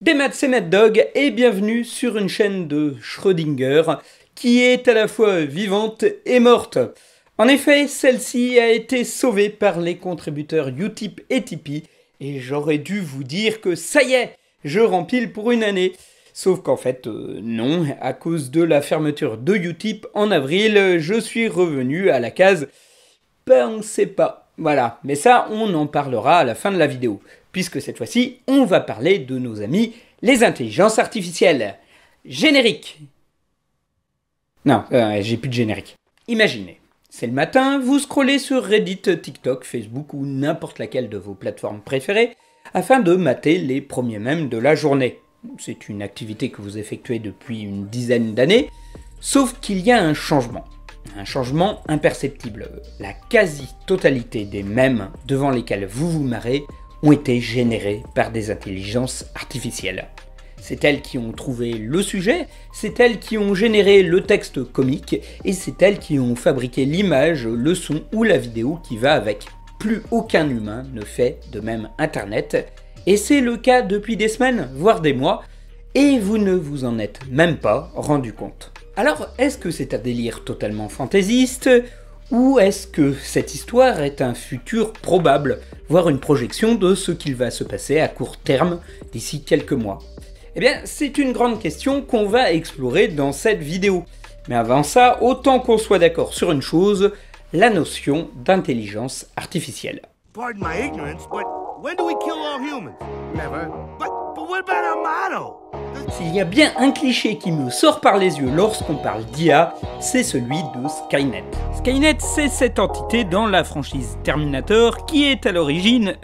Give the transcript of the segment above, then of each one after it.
Des maths, c'est Mad Dog et bienvenue sur une chaîne de Schrödinger qui est à la fois vivante et morte. En effet, celle-ci a été sauvée par les contributeurs Utip et Tipeee et j'aurais dû vous dire que ça y est, je rempile pour une année. Sauf qu'en fait, non, à cause de la fermeture de Utip en avril, je suis revenu à la case « ben on sait pas ». Voilà, mais ça, on en parlera à la fin de la vidéo, puisque cette fois-ci, on va parler de nos amis, les intelligences artificielles. Générique. Non, j'ai plus de générique. Imaginez, c'est le matin, vous scrollez sur Reddit, TikTok, Facebook ou n'importe laquelle de vos plateformes préférées, afin de mater les premiers mèmes de la journée. C'est une activité que vous effectuez depuis une dizaine d'années, sauf qu'il y a un changement imperceptible. La quasi-totalité des mèmes devant lesquels vous vous marrez ont été générés par des intelligences artificielles. C'est elles qui ont trouvé le sujet, c'est elles qui ont généré le texte comique, et c'est elles qui ont fabriqué l'image, le son ou la vidéo qui va avec. Plus aucun humain ne fait de mème internet, et c'est le cas depuis des semaines, voire des mois, et vous ne vous en êtes même pas rendu compte. Alors, est-ce que c'est un délire totalement fantaisiste, ou est-ce que cette histoire est un futur probable, voire une projection de ce qu'il va se passer à court terme d'ici quelques mois? Eh bien, c'est une grande question qu'on va explorer dans cette vidéo. Mais avant ça, autant qu'on soit d'accord sur une chose, la notion d'intelligence artificielle. Pardon my ignorance, but when do we kill all humans? Never. But what about our motto? S'il y a bien un cliché qui me sort par les yeux lorsqu'on parle d'IA, c'est celui de Skynet. Skynet, c'est cette entité dans la franchise Terminator qui est à l'origine,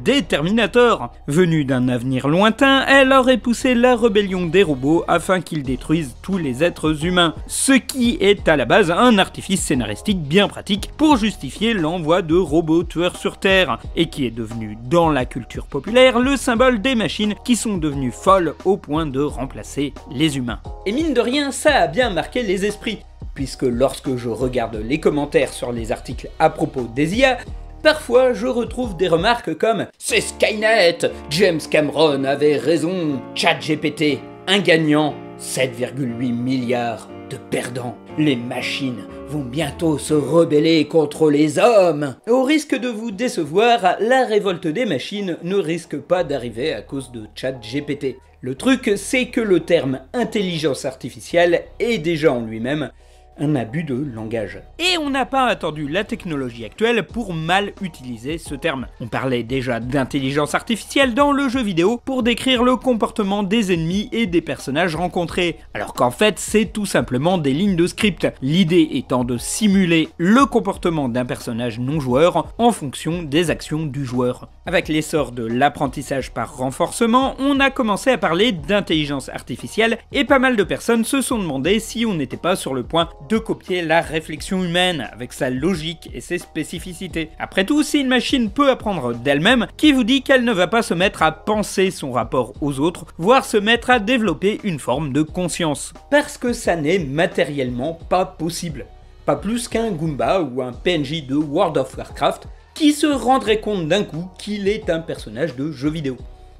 des Terminators. Venue d'un avenir lointain, elle aurait poussé la rébellion des robots afin qu'ils détruisent tous les êtres humains. Ce qui est à la base un artifice scénaristique bien pratique pour justifier l'envoi de robots tueurs sur Terre, et qui est devenu dans la culture populaire le symbole des machines qui sont devenues folles au point de remplacer les humains. Et mine de rien, ça a bien marqué les esprits, puisque lorsque je regarde les commentaires sur les articles à propos des IA, parfois je retrouve des remarques comme « C'est Skynet, James Cameron avait raison, ChatGPT, un gagnant, 7,8 milliards de perdants, les machines vont bientôt se rebeller contre les hommes !» Au risque de vous décevoir, la révolte des machines ne risque pas d'arriver à cause de ChatGPT. Le truc, c'est que le terme intelligence artificielle est déjà en lui-même un abus de langage. Et on n'a pas attendu la technologie actuelle pour mal utiliser ce terme. On parlait déjà d'intelligence artificielle dans le jeu vidéo pour décrire le comportement des ennemis et des personnages rencontrés, alors qu'en fait c'est tout simplement des lignes de script, l'idée étant de simuler le comportement d'un personnage non joueur en fonction des actions du joueur. Avec l'essor de l'apprentissage par renforcement, on a commencé à parler d'intelligence artificielle et pas mal de personnes se sont demandé si on n'était pas sur le point de copier la réflexion humaine avec sa logique et ses spécificités. Après tout, si une machine peut apprendre d'elle-même, qui vous dit qu'elle ne va pas se mettre à penser son rapport aux autres, voire se mettre à développer une forme de conscience? Parce que ça n'est matériellement pas possible. Pas plus qu'un Goomba ou un PNJ de World of Warcraft qui se rendrait compte d'un coup qu'il est un personnage de jeu vidéo.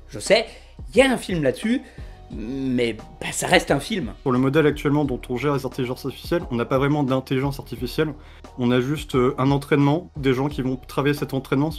Je sais, il y a un film là-dessus, mais ça reste un film. Pour le modèle actuellement dont on gère les intelligences artificielles, on n'a pas vraiment d'intelligence artificielle, on a juste un entraînement, des gens qui vont travailler cet entraînement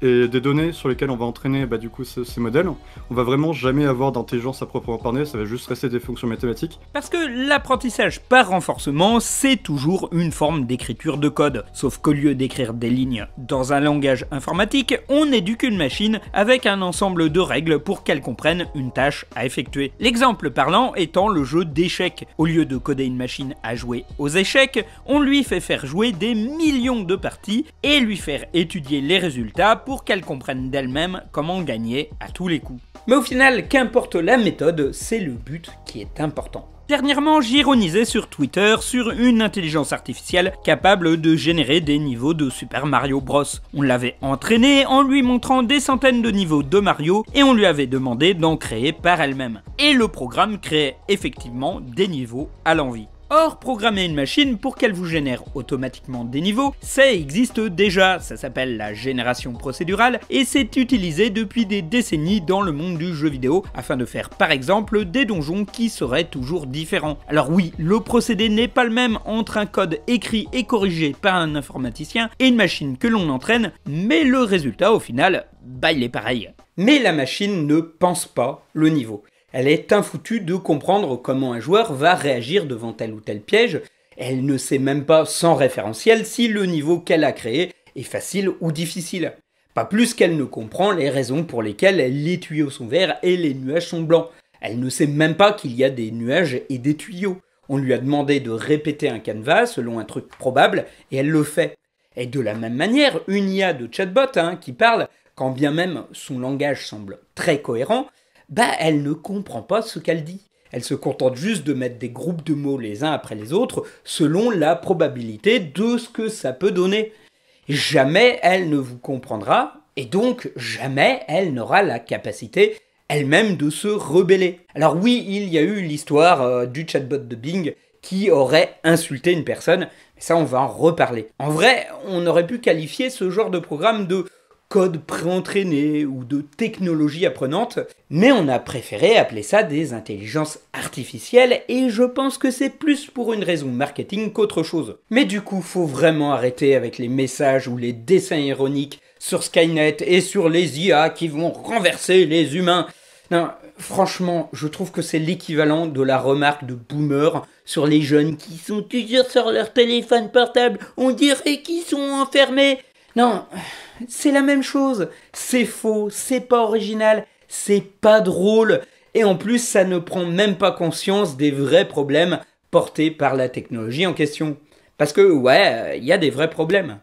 et des données sur lesquelles on va entraîner ces modèles. On va vraiment jamais avoir d'intelligence à proprement parler, ça va juste rester des fonctions mathématiques. Parce que l'apprentissage par renforcement, c'est toujours une forme d'écriture de code. Sauf qu'au lieu d'écrire des lignes dans un langage informatique, on éduque une machine avec un ensemble de règles pour qu'elle comprenne une tâche à effectuer. L'exemple parlant étant le jeu d'échecs. Au lieu de coder une machine à jouer aux échecs, on lui fait faire jouer des millions de parties et lui faire étudier les résultats pour qu'elle comprenne d'elle-même comment gagner à tous les coups. Mais au final, qu'importe la méthode, c'est le but qui est important. Dernièrement, j'ironisais sur Twitter sur une intelligence artificielle capable de générer des niveaux de Super Mario Bros. On l'avait entraînée en lui montrant des centaines de niveaux de Mario et on lui avait demandé d'en créer par elle-même. Et le programme créait effectivement des niveaux à l'envi. Or, programmer une machine pour qu'elle vous génère automatiquement des niveaux, ça existe déjà, ça s'appelle la génération procédurale et c'est utilisé depuis des décennies dans le monde du jeu vidéo afin de faire par exemple des donjons qui seraient toujours différents. Alors oui, le procédé n'est pas le même entre un code écrit et corrigé par un informaticien et une machine que l'on entraîne, mais le résultat au final, bah il est pareil. Mais la machine ne pense pas le niveau. Elle est infoutue de comprendre comment un joueur va réagir devant tel ou tel piège. Elle ne sait même pas sans référentiel si le niveau qu'elle a créé est facile ou difficile. Pas plus qu'elle ne comprend les raisons pour lesquelles les tuyaux sont verts et les nuages sont blancs. Elle ne sait même pas qu'il y a des nuages et des tuyaux. On lui a demandé de répéter un canevas selon un truc probable et elle le fait. Et de la même manière, une IA de chatbot qui parle, quand bien même son langage semble très cohérent, elle ne comprend pas ce qu'elle dit. Elle se contente juste de mettre des groupes de mots les uns après les autres selon la probabilité de ce que ça peut donner. Jamais elle ne vous comprendra et donc jamais elle n'aura la capacité elle-même de se rebeller. Alors oui, il y a eu l'histoire du chatbot de Bing qui aurait insulté une personne, mais ça on va en reparler. En vrai, on aurait pu qualifier ce genre de programme de code préentraîné ou de technologie apprenante, mais on a préféré appeler ça des intelligences artificielles et je pense que c'est plus pour une raison marketing qu'autre chose. Mais du coup, faut vraiment arrêter avec les messages ou les dessins ironiques sur Skynet et sur les IA qui vont renverser les humains. Non, franchement, je trouve que c'est l'équivalent de la remarque de boomer sur les jeunes qui sont toujours sur leur téléphone portable, on dirait qu'ils sont enfermés. Non, c'est la même chose, c'est faux, c'est pas original, c'est pas drôle, et en plus ça ne prend même pas conscience des vrais problèmes portés par la technologie en question. Parce que ouais, il y a des vrais problèmes.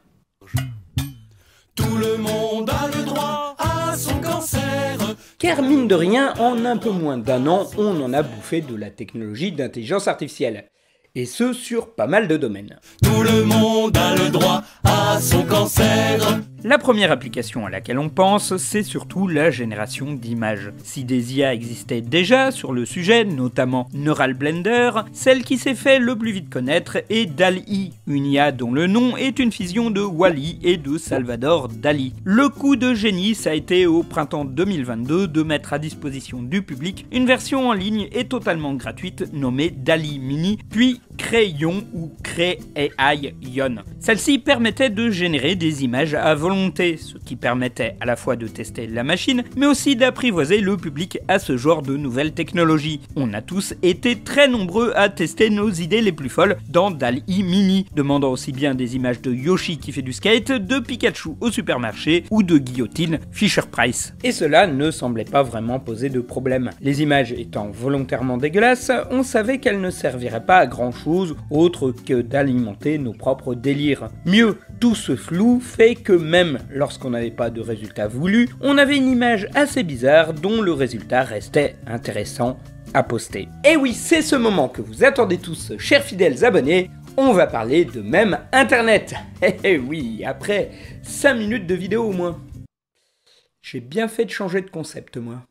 Tout le monde a le droit à son cancer. Car mine de rien, en un peu moins d'un an, on en a bouffé de la technologie d'intelligence artificielle. Et ce sur pas mal de domaines. Tout le monde a le droit à son cancer. La première application à laquelle on pense, c'est surtout la génération d'images. Si des IA existaient déjà sur le sujet, notamment Neural Blender, celle qui s'est fait le plus vite connaître est DALL-E, une IA dont le nom est une fusion de Wall-E et de Salvador Dali. Le coup de génie, ça a été au printemps 2022 de mettre à disposition du public une version en ligne et totalement gratuite nommée DALL-E Mini, puis Crayon ou Cray.ai-Ion. Celle-ci permettait de générer des images à volonté, ce qui permettait à la fois de tester la machine, mais aussi d'apprivoiser le public à ce genre de nouvelles technologies. On a tous été très nombreux à tester nos idées les plus folles dans DALL-E Mini, demandant aussi bien des images de Yoshi qui fait du skate, de Pikachu au supermarché ou de Guillotine Fisher-Price. Et cela ne semblait pas vraiment poser de problème. Les images étant volontairement dégueulasses, on savait qu'elles ne serviraient pas à grand chose autre que d'alimenter nos propres délires. Mieux, tout ce flou fait que même lorsqu'on n'avait pas de résultat voulu, on avait une image assez bizarre dont le résultat restait intéressant à poster. Et oui, c'est ce moment que vous attendez tous, chers fidèles abonnés, on va parler de même Internet. Eh oui, après 5 minutes de vidéo au moins. J'ai bien fait de changer de concept, moi.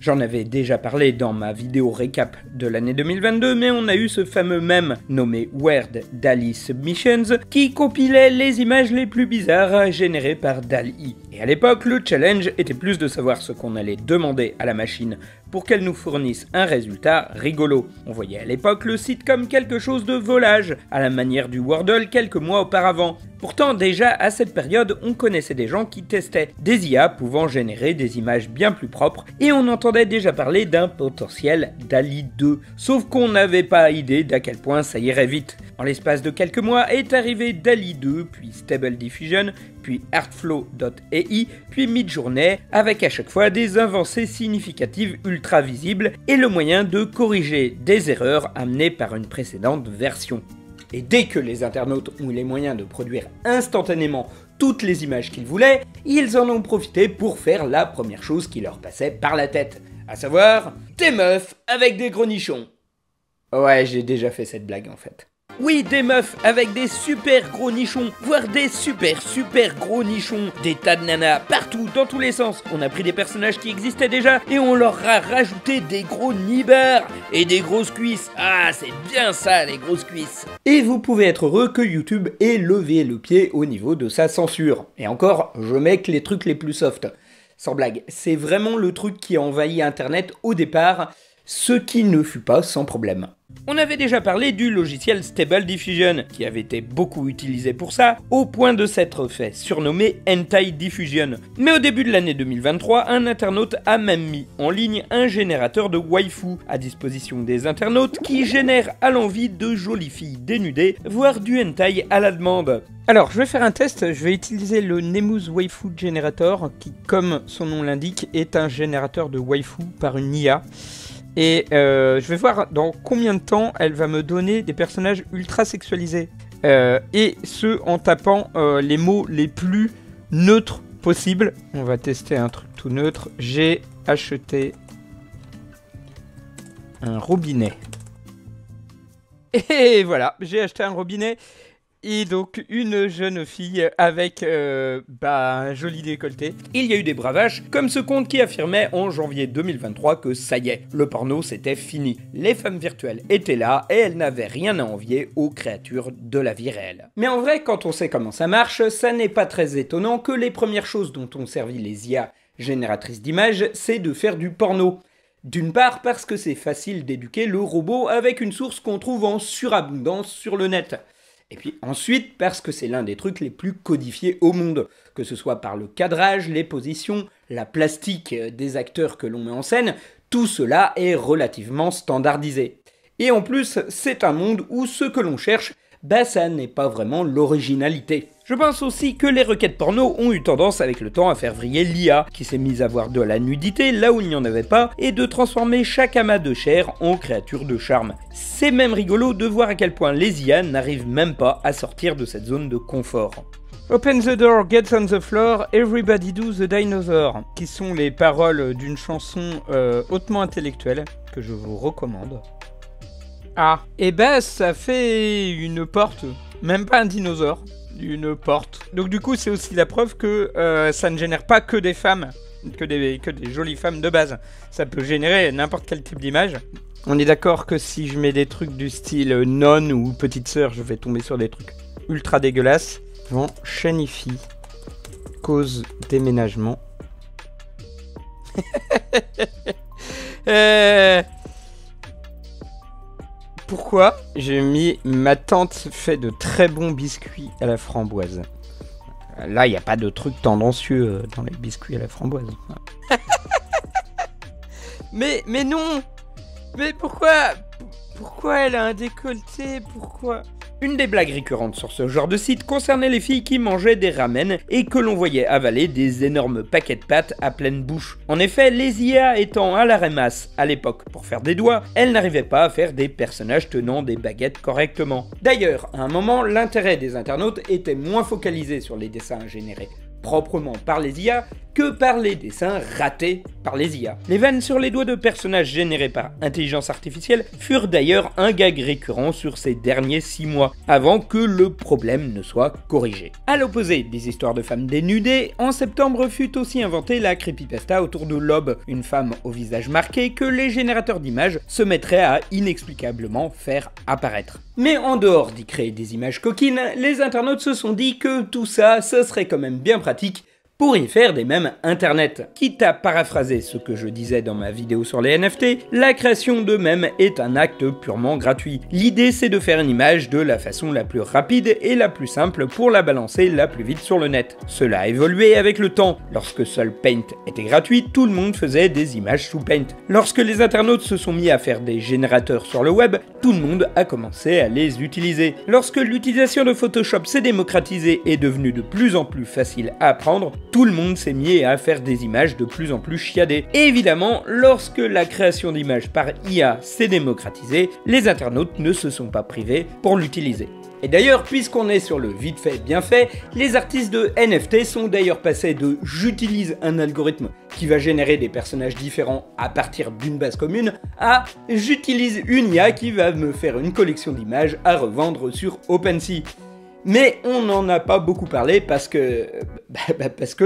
J'en avais déjà parlé dans ma vidéo récap de l'année 2022, mais on a eu ce fameux mème nommé Weird DALL-E Submissions qui compilait les images les plus bizarres générées par DALL-E. Et à l'époque, le challenge était plus de savoir ce qu'on allait demander à la machine pour qu'elle nous fournisse un résultat rigolo. On voyait à l'époque le site comme quelque chose de volage, à la manière du Wordle quelques mois auparavant. Pourtant, déjà à cette période, on connaissait des gens qui testaient des IA pouvant générer des images bien plus propres, et on entendait déjà parler d'un potentiel DALL-E 2, sauf qu'on n'avait pas idée d'à quel point ça irait vite. En l'espace de quelques mois est arrivé DALL-E 2, puis Stable Diffusion, puis Artflow.ai, puis Midjourney, avec à chaque fois des avancées significatives ultra visibles et le moyen de corriger des erreurs amenées par une précédente version. Et dès que les internautes ont eu les moyens de produire instantanément toutes les images qu'ils voulaient, ils en ont profité pour faire la première chose qui leur passait par la tête, à savoir des meufs avec des gros nichons. Ouais, j'ai déjà fait cette blague en fait. Oui, des meufs avec des super gros nichons, voire des super gros nichons, des tas de nanas partout, dans tous les sens. On a pris des personnages qui existaient déjà et on leur a rajouté des gros nibards et des grosses cuisses. Ah, c'est bien ça, les grosses cuisses. Et vous pouvez être heureux que YouTube ait levé le pied au niveau de sa censure. Et encore, je mets que les trucs les plus soft. Sans blague, c'est vraiment le truc qui a envahi Internet au départ, ce qui ne fut pas sans problème. On avait déjà parlé du logiciel Stable Diffusion, qui avait été beaucoup utilisé pour ça, au point de s'être fait surnommer Hentai Diffusion. Mais au début de l'année 2023, un internaute a même mis en ligne un générateur de waifu à disposition des internautes qui génère à l'envie de jolies filles dénudées, voire du hentai à la demande. Alors, je vais faire un test, je vais utiliser le Nemu's Waifu Generator, qui, comme son nom l'indique, est un générateur de waifu par une IA. Et je vais voir dans combien de temps elle va me donner des personnages ultra sexualisés. Et ce, en tapant les mots les plus neutres possibles. On va tester un truc tout neutre. J'ai acheté un robinet. Et voilà, j'ai acheté un robinet. Et donc une jeune fille avec un joli décolleté. Il y a eu des bravages, comme ce compte qui affirmait en janvier 2023 que ça y est, le porno c'était fini. Les femmes virtuelles étaient là et elles n'avaient rien à envier aux créatures de la vie réelle. Mais en vrai, quand on sait comment ça marche, ça n'est pas très étonnant que les premières choses dont ont servi les IA génératrices d'images, c'est de faire du porno. D'une part parce que c'est facile d'éduquer le robot avec une source qu'on trouve en surabondance sur le net. Et puis ensuite, parce que c'est l'un des trucs les plus codifiés au monde, que ce soit par le cadrage, les positions, la plastique des acteurs que l'on met en scène, tout cela est relativement standardisé. Et en plus, c'est un monde où ce que l'on cherche, ça n'est pas vraiment l'originalité. Je pense aussi que les requêtes porno ont eu tendance avec le temps à faire vriller l'IA, qui s'est mise à voir de la nudité là où il n'y en avait pas, et de transformer chaque amas de chair en créature de charme. C'est même rigolo de voir à quel point les IA n'arrivent même pas à sortir de cette zone de confort. Open the door, get on the floor, everybody do the dinosaur, qui sont les paroles d'une chanson hautement intellectuelle, que je vous recommande. Ah, et ça fait une porte, même pas un dinosaure. Une porte. Donc du coup c'est aussi la preuve que ça ne génère pas que des femmes, que des jolies femmes de base. Ça peut générer n'importe quel type d'image. On est d'accord que si je mets des trucs du style nonne ou petite sœur, je vais tomber sur des trucs ultra dégueulasses. Vent Shanify, cause déménagement. Pourquoi j'ai mis ma tante fait de très bons biscuits à la framboise. Là, il n'y a pas de truc tendancieux dans les biscuits à la framboise. mais non. Mais pourquoi elle a un décolleté? Pourquoi? Une des blagues récurrentes sur ce genre de site concernait les filles qui mangeaient des ramen et que l'on voyait avaler des énormes paquets de pâtes à pleine bouche. En effet, les IA étant à la ramasse à l'époque pour faire des doigts, elles n'arrivaient pas à faire des personnages tenant des baguettes correctement. D'ailleurs, à un moment, l'intérêt des internautes était moins focalisé sur les dessins générés proprement par les IA que par les dessins ratés par les IA. Les vannes sur les doigts de personnages générés par intelligence artificielle furent d'ailleurs un gag récurrent sur ces derniers 6 mois, avant que le problème ne soit corrigé. À l'opposé des histoires de femmes dénudées, en septembre fut aussi inventée la creepypasta autour de Lob, une femme au visage marqué que les générateurs d'images se mettraient à inexplicablement faire apparaître. Mais en dehors d'y créer des images coquines, les internautes se sont dit que tout ça, ce serait quand même bien pratique pour y faire des mèmes internet. Quitte à paraphraser ce que je disais dans ma vidéo sur les NFT, la création de mèmes est un acte purement gratuit. L'idée c'est de faire une image de la façon la plus rapide et la plus simple pour la balancer la plus vite sur le net. Cela a évolué avec le temps. Lorsque seul Paint était gratuit, tout le monde faisait des images sous Paint. Lorsque les internautes se sont mis à faire des générateurs sur le web, tout le monde a commencé à les utiliser. Lorsque l'utilisation de Photoshop s'est démocratisée et devenue de plus en plus facile à apprendre, tout le monde s'est mis à faire des images de plus en plus chiadées. Et évidemment, lorsque la création d'images par IA s'est démocratisée, les internautes ne se sont pas privés pour l'utiliser. Et d'ailleurs, puisqu'on est sur le vite fait bien fait, les artistes de NFT sont d'ailleurs passés de « j'utilise un algorithme qui va générer des personnages différents à partir d'une base commune » à « j'utilise une IA qui va me faire une collection d'images à revendre sur OpenSea ». Mais on n'en a pas beaucoup parlé parce que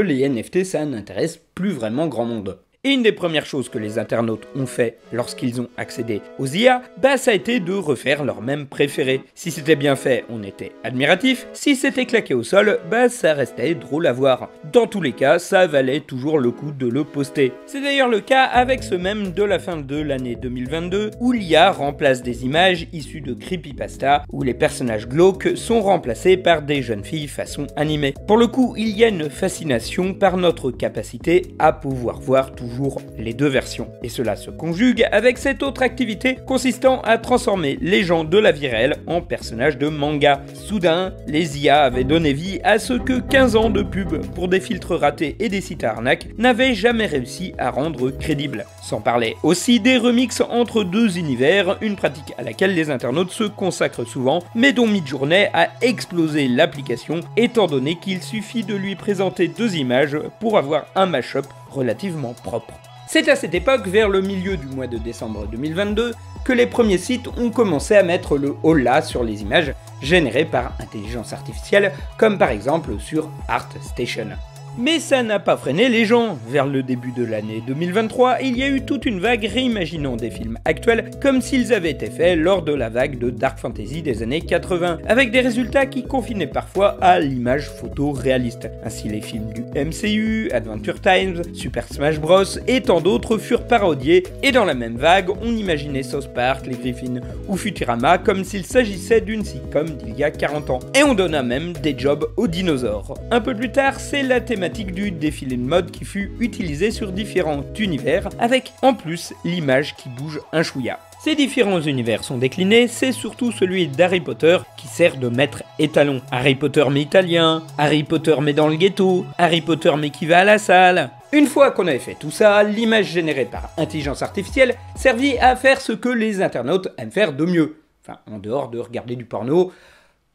les NFT ça n'intéresse plus vraiment grand monde. Et une des premières choses que les internautes ont fait lorsqu'ils ont accédé aux IA, ça a été de refaire leur mème préféré. Si c'était bien fait, on était admiratif. Si c'était claqué au sol, ça restait drôle à voir. Dans tous les cas, ça valait toujours le coup de le poster. C'est d'ailleurs le cas avec ce mème de la fin de l'année 2022, où l'IA remplace des images issues de creepypasta, où les personnages glauques sont remplacés par des jeunes filles façon animée. Pour le coup, il y a une fascination par notre capacité à pouvoir voir toujours les deux versions. Et cela se conjugue avec cette autre activité consistant à transformer les gens de la vie réelle en personnages de manga. Soudain, les IA avaient donné vie à ce que 15 ans de pub pour des filtres ratés et des sites à arnaque n'avaient jamais réussi à rendre crédible. Sans parler aussi des remixes entre deux univers, une pratique à laquelle les internautes se consacrent souvent, mais dont Midjourney a explosé l'application étant donné qu'il suffit de lui présenter deux images pour avoir un mashup relativement propre. C'est à cette époque, vers le milieu du mois de décembre 2022, que les premiers sites ont commencé à mettre le holà sur les images générées par intelligence artificielle, comme par exemple sur ArtStation. Mais ça n'a pas freiné les gens. Vers le début de l'année 2023, il y a eu toute une vague réimaginant des films actuels comme s'ils avaient été faits lors de la vague de Dark Fantasy des années 80, avec des résultats qui confinaient parfois à l'image photo réaliste. Ainsi les films du MCU, Adventure Time, Super Smash Bros et tant d'autres furent parodiés, et dans la même vague, on imaginait South Park, les Griffins ou Futurama comme s'il s'agissait d'une sitcom d'il y a 40 ans. Et on donna même des jobs aux dinosaures. Un peu plus tard, c'est la thématique du défilé de mode qui fut utilisé sur différents univers, avec en plus l'image qui bouge un chouïa. Ces différents univers sont déclinés, c'est surtout celui d'Harry Potter qui sert de maître étalon. Harry Potter mais italien, Harry Potter mais dans le ghetto, Harry Potter mais qui va à la salle. Une fois qu'on avait fait tout ça, l'image générée par intelligence artificielle servit à faire ce que les internautes aiment faire de mieux. Enfin, en dehors de regarder du porno,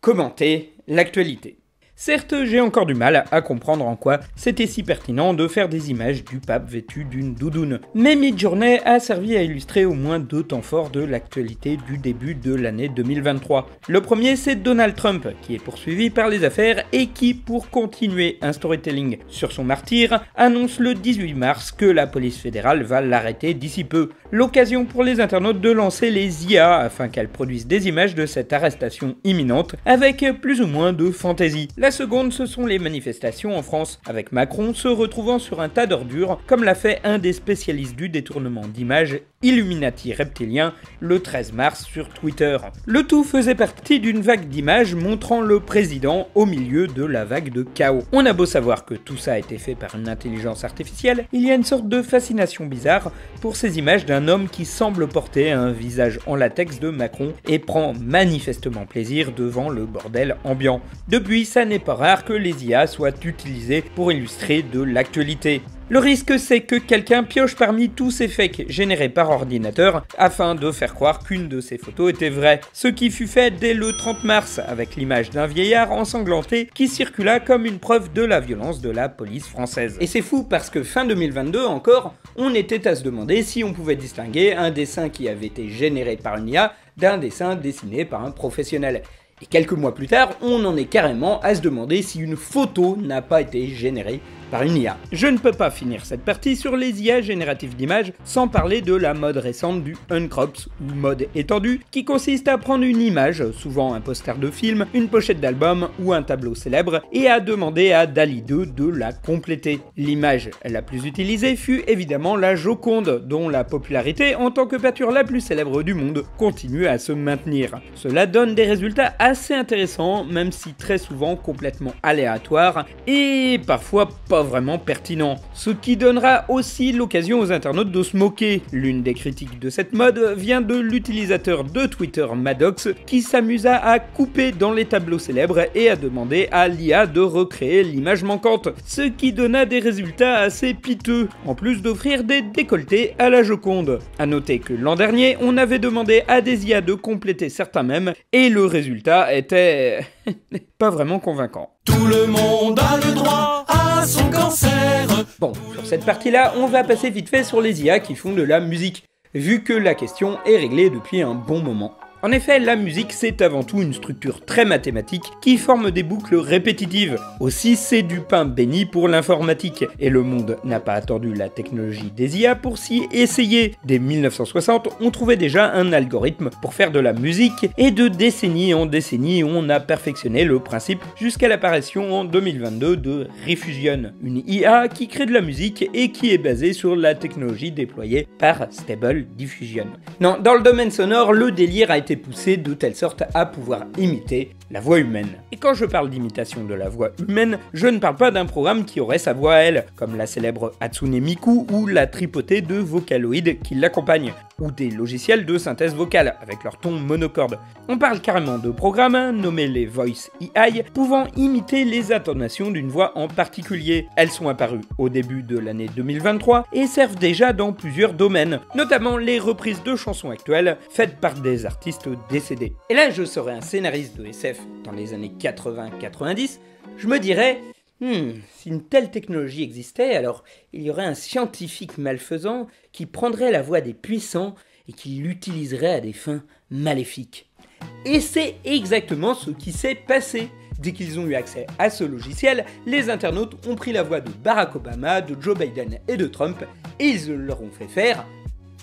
commenter l'actualité. Certes, j'ai encore du mal à comprendre en quoi c'était si pertinent de faire des images du pape vêtu d'une doudoune. Mais Midjourney a servi à illustrer au moins deux temps forts de l'actualité du début de l'année 2023. Le premier, c'est Donald Trump, qui est poursuivi par les affaires et qui, pour continuer un storytelling sur son martyr, annonce le 18 mars que la police fédérale va l'arrêter d'ici peu. L'occasion pour les internautes de lancer les IA afin qu'elles produisent des images de cette arrestation imminente avec plus ou moins de fantaisie. La seconde, ce sont les manifestations en France, avec Macron se retrouvant sur un tas d'ordures, comme l'a fait un des spécialistes du détournement d'images, Illuminati reptilien, le 13 mars sur Twitter. Le tout faisait partie d'une vague d'images montrant le président au milieu de la vague de chaos. On a beau savoir que tout ça a été fait par une intelligence artificielle, il y a une sorte de fascination bizarre pour ces images d'un homme qui semble porter un visage en latex de Macron et prend manifestement plaisir devant le bordel ambiant. Depuis, ça n'est pas rare que les IA soient utilisées pour illustrer de l'actualité. Le risque, c'est que quelqu'un pioche parmi tous ces fakes générés par ordinateur afin de faire croire qu'une de ces photos était vraie. Ce qui fut fait dès le 30 mars avec l'image d'un vieillard ensanglanté qui circula comme une preuve de la violence de la police française. Et c'est fou parce que fin 2022 encore, on était à se demander si on pouvait distinguer un dessin qui avait été généré par une IA d'un dessin dessiné par un professionnel. Et quelques mois plus tard, on en est carrément à se demander si une photo n'a pas été générée par une IA. Je ne peux pas finir cette partie sur les IA génératives d'images sans parler de la mode récente du uncrops ou mode étendu qui consiste à prendre une image, souvent un poster de film, une pochette d'album ou un tableau célèbre et à demander à DALL-E 2 de la compléter. L'image la plus utilisée fut évidemment la Joconde dont la popularité en tant que peinture la plus célèbre du monde continue à se maintenir. Cela donne des résultats assez intéressants même si très souvent complètement aléatoires et parfois pas pas vraiment pertinent. Ce qui donnera aussi l'occasion aux internautes de se moquer. L'une des critiques de cette mode vient de l'utilisateur de Twitter Maddox qui s'amusa à couper dans les tableaux célèbres et à demander à l'IA de recréer l'image manquante, ce qui donna des résultats assez piteux, en plus d'offrir des décolletés à la Joconde. A noter que l'an dernier, on avait demandé à des IA de compléter certains mèmes et le résultat était pas vraiment convaincant. Tout le monde a le droit à son cancer. Bon, sur cette partie-là, on va passer vite fait sur les IA qui font de la musique, vu que la question est réglée depuis un bon moment. En effet, la musique, c'est avant tout une structure très mathématique qui forme des boucles répétitives. Aussi, c'est du pain béni pour l'informatique, et le monde n'a pas attendu la technologie des IA pour s'y essayer. Dès 1960, on trouvait déjà un algorithme pour faire de la musique, et de décennie en décennie, on a perfectionné le principe jusqu'à l'apparition en 2022 de Refusion, une IA qui crée de la musique et qui est basée sur la technologie déployée par Stable Diffusion. Non, dans le domaine sonore, le délire a été poussé de telle sorte à pouvoir imiter la voix humaine. Et quand je parle d'imitation de la voix humaine, je ne parle pas d'un programme qui aurait sa voix à elle, comme la célèbre Hatsune Miku ou la tripotée de Vocaloid qui l'accompagnent, ou des logiciels de synthèse vocale avec leur ton monocorde. On parle carrément de programmes nommés les Voice AI, pouvant imiter les intonations d'une voix en particulier. Elles sont apparues au début de l'année 2023 et servent déjà dans plusieurs domaines, notamment les reprises de chansons actuelles faites par des artistes décédés. Et là, je serais un scénariste de SF dans les années 80-90, je me dirais si une telle technologie existait, alors il y aurait un scientifique malfaisant qui prendrait la voix des puissants et qui l'utiliserait à des fins maléfiques. Et c'est exactement ce qui s'est passé. Dès qu'ils ont eu accès à ce logiciel, les internautes ont pris la voix de Barack Obama, de Joe Biden et de Trump, et ils leur ont fait faire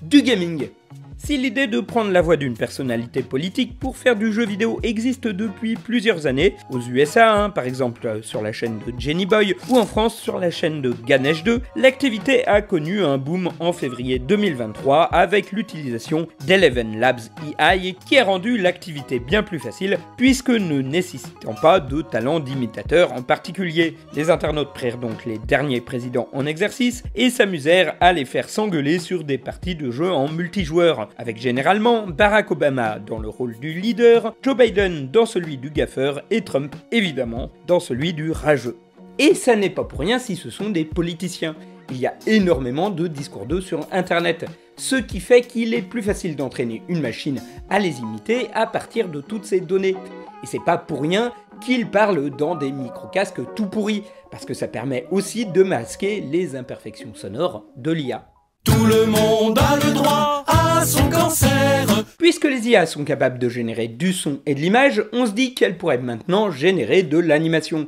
du gaming. Si l'idée de prendre la voix d'une personnalité politique pour faire du jeu vidéo existe depuis plusieurs années, aux USA, par exemple sur la chaîne de Jenny Boy, ou en France sur la chaîne de Ganesh 2, l'activité a connu un boom en février 2023 avec l'utilisation d'Eleven Labs AI qui a rendu l'activité bien plus facile puisque ne nécessitant pas de talent d'imitateur en particulier. Les internautes prirent donc les derniers présidents en exercice et s'amusèrent à les faire s'engueuler sur des parties de jeu en multijoueur, avec généralement Barack Obama dans le rôle du leader, Joe Biden dans celui du gaffeur et Trump évidemment dans celui du rageux. Et ça n'est pas pour rien si ce sont des politiciens. Il y a énormément de discours d'eux sur internet, ce qui fait qu'il est plus facile d'entraîner une machine à les imiter à partir de toutes ces données. Et c'est pas pour rien qu'ils parlent dans des micro-casques tout pourris, parce que ça permet aussi de masquer les imperfections sonores de l'IA. Tout le monde a le droit à son cancer. Puisque les IA sont capables de générer du son et de l'image, on se dit qu'elles pourraient maintenant générer de l'animation.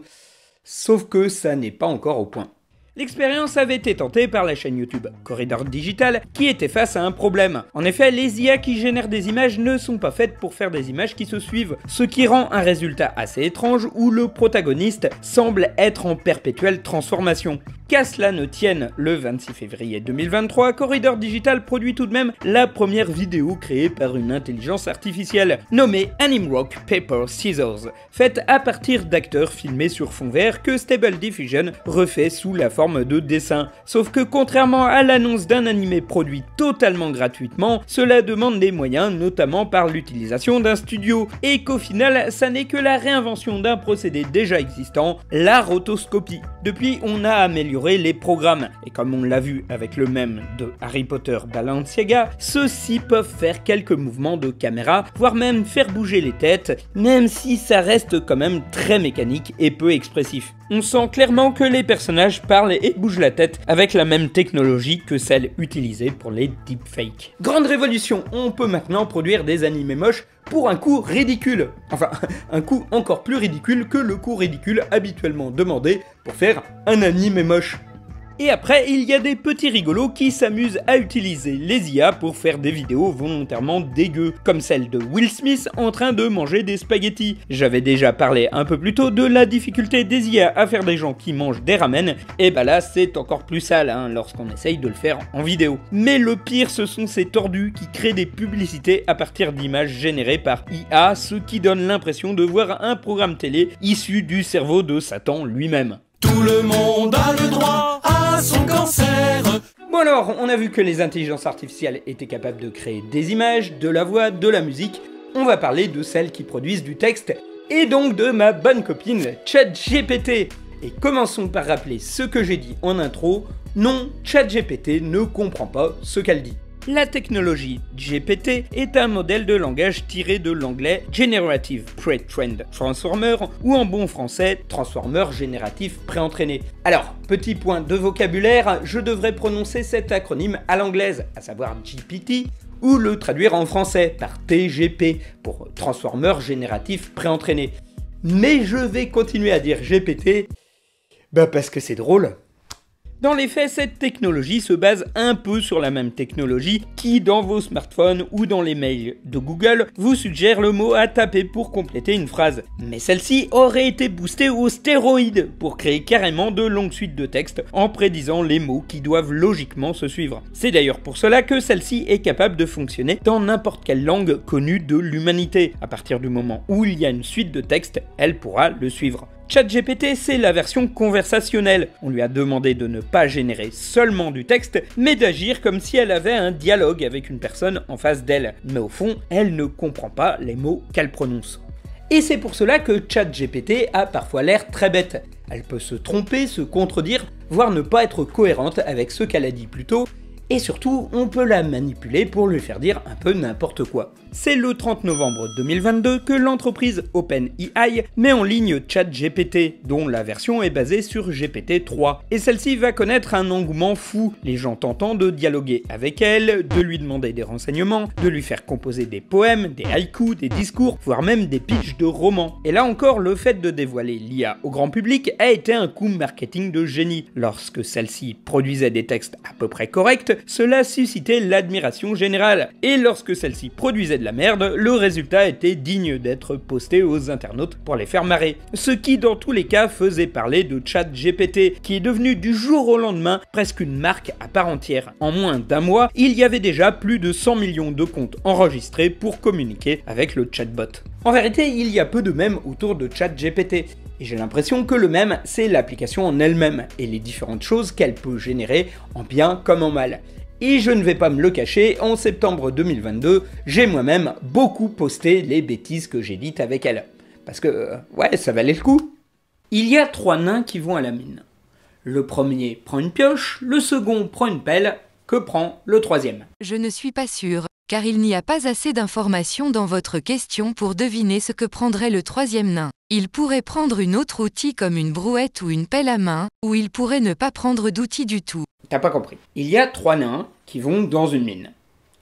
Sauf que ça n'est pas encore au point. L'expérience avait été tentée par la chaîne YouTube Corridor Digital qui était face à un problème. En effet, les IA qui génèrent des images ne sont pas faites pour faire des images qui se suivent, ce qui rend un résultat assez étrange où le protagoniste semble être en perpétuelle transformation. Qu'à cela ne tienne, le 26 février 2023, Corridor Digital produit tout de même la première vidéo créée par une intelligence artificielle, nommée Anime Rock Paper Scissors, faite à partir d'acteurs filmés sur fond vert que Stable Diffusion refait sous la forme de dessin. Sauf que contrairement à l'annonce d'un animé produit totalement gratuitement, cela demande des moyens, notamment par l'utilisation d'un studio, et qu'au final, ça n'est que la réinvention d'un procédé déjà existant, la rotoscopie. Depuis, on a amélioré les programmes, et comme on l'a vu avec le mème de Harry Potter Balenciaga, ceux-ci peuvent faire quelques mouvements de caméra, voire même faire bouger les têtes, même si ça reste quand même très mécanique et peu expressif. On sent clairement que les personnages parlent et bougent la tête avec la même technologie que celle utilisée pour les deepfakes. Grande révolution, on peut maintenant produire des animés moches pour un coût ridicule. Enfin, un coût encore plus ridicule que le coût ridicule habituellement demandé pour faire un animé moche. Et après, il y a des petits rigolos qui s'amusent à utiliser les IA pour faire des vidéos volontairement dégueu, comme celle de Will Smith en train de manger des spaghettis. J'avais déjà parlé un peu plus tôt de la difficulté des IA à faire des gens qui mangent des ramen, et bah là c'est encore plus sale lorsqu'on essaye de le faire en vidéo. Mais le pire, ce sont ces tordus qui créent des publicités à partir d'images générées par IA, ce qui donne l'impression de voir un programme télé issu du cerveau de Satan lui-même. Tout le monde a le droit à son cancer. Bon alors, on a vu que les intelligences artificielles étaient capables de créer des images, de la voix, de la musique. On va parler de celles qui produisent du texte, et donc de ma bonne copine ChatGPT. Et commençons par rappeler ce que j'ai dit en intro. Non, ChatGPT ne comprend pas ce qu'elle dit. La technologie GPT est un modèle de langage tiré de l'anglais Generative Pre-trained Transformer, ou en bon français, transformeur génératif préentraîné. Alors, petit point de vocabulaire, je devrais prononcer cet acronyme à l'anglaise, à savoir GPT, ou le traduire en français par TGP, pour transformeur génératif préentraîné. Mais je vais continuer à dire GPT, parce que c'est drôle. Dans les faits, cette technologie se base un peu sur la même technologie qui, dans vos smartphones ou dans les mails de Google, vous suggère le mot à taper pour compléter une phrase. Mais celle-ci aurait été boostée aux stéroïdes pour créer carrément de longues suites de textes en prédisant les mots qui doivent logiquement se suivre. C'est d'ailleurs pour cela que celle-ci est capable de fonctionner dans n'importe quelle langue connue de l'humanité. À partir du moment où il y a une suite de textes, elle pourra le suivre. ChatGPT, c'est la version conversationnelle. On lui a demandé de ne pas générer seulement du texte, mais d'agir comme si elle avait un dialogue avec une personne en face d'elle. Mais au fond, elle ne comprend pas les mots qu'elle prononce. Et c'est pour cela que ChatGPT a parfois l'air très bête. Elle peut se tromper, se contredire, voire ne pas être cohérente avec ce qu'elle a dit plus tôt. Et surtout, on peut la manipuler pour lui faire dire un peu n'importe quoi. C'est le 30 novembre 2022 que l'entreprise OpenAI met en ligne ChatGPT, dont la version est basée sur GPT-3. Et celle-ci va connaître un engouement fou, les gens tentant de dialoguer avec elle, de lui demander des renseignements, de lui faire composer des poèmes, des haïkus, des discours, voire même des pitchs de romans. Et là encore, le fait de dévoiler l'IA au grand public a été un coup marketing de génie. Lorsque celle-ci produisait des textes à peu près corrects, cela suscitait l'admiration générale. Et lorsque celle-ci produisait de la merde, le résultat était digne d'être posté aux internautes pour les faire marrer. Ce qui dans tous les cas faisait parler de ChatGPT, qui est devenu du jour au lendemain presque une marque à part entière. En moins d'un mois, il y avait déjà plus de 100 millions de comptes enregistrés pour communiquer avec le chatbot. En vérité, il y a peu de mèmes autour de ChatGPT. Et j'ai l'impression que le mème, c'est l'application en elle-même, et les différentes choses qu'elle peut générer, en bien comme en mal. Et je ne vais pas me le cacher, en septembre 2022, j'ai moi-même beaucoup posté les bêtises que j'ai dites avec elle. Parce que, ouais, ça valait le coup. Il y a 3 nains qui vont à la mine. Le premier prend une pioche, le second prend une pelle, que prend le troisième? Je ne suis pas sûre, car il n'y a pas assez d'informations dans votre question pour deviner ce que prendrait le troisième nain. Il pourrait prendre une autre outil comme une brouette ou une pelle à main, ou il pourrait ne pas prendre d'outil du tout. T'as pas compris. Il y a 3 nains qui vont dans une mine.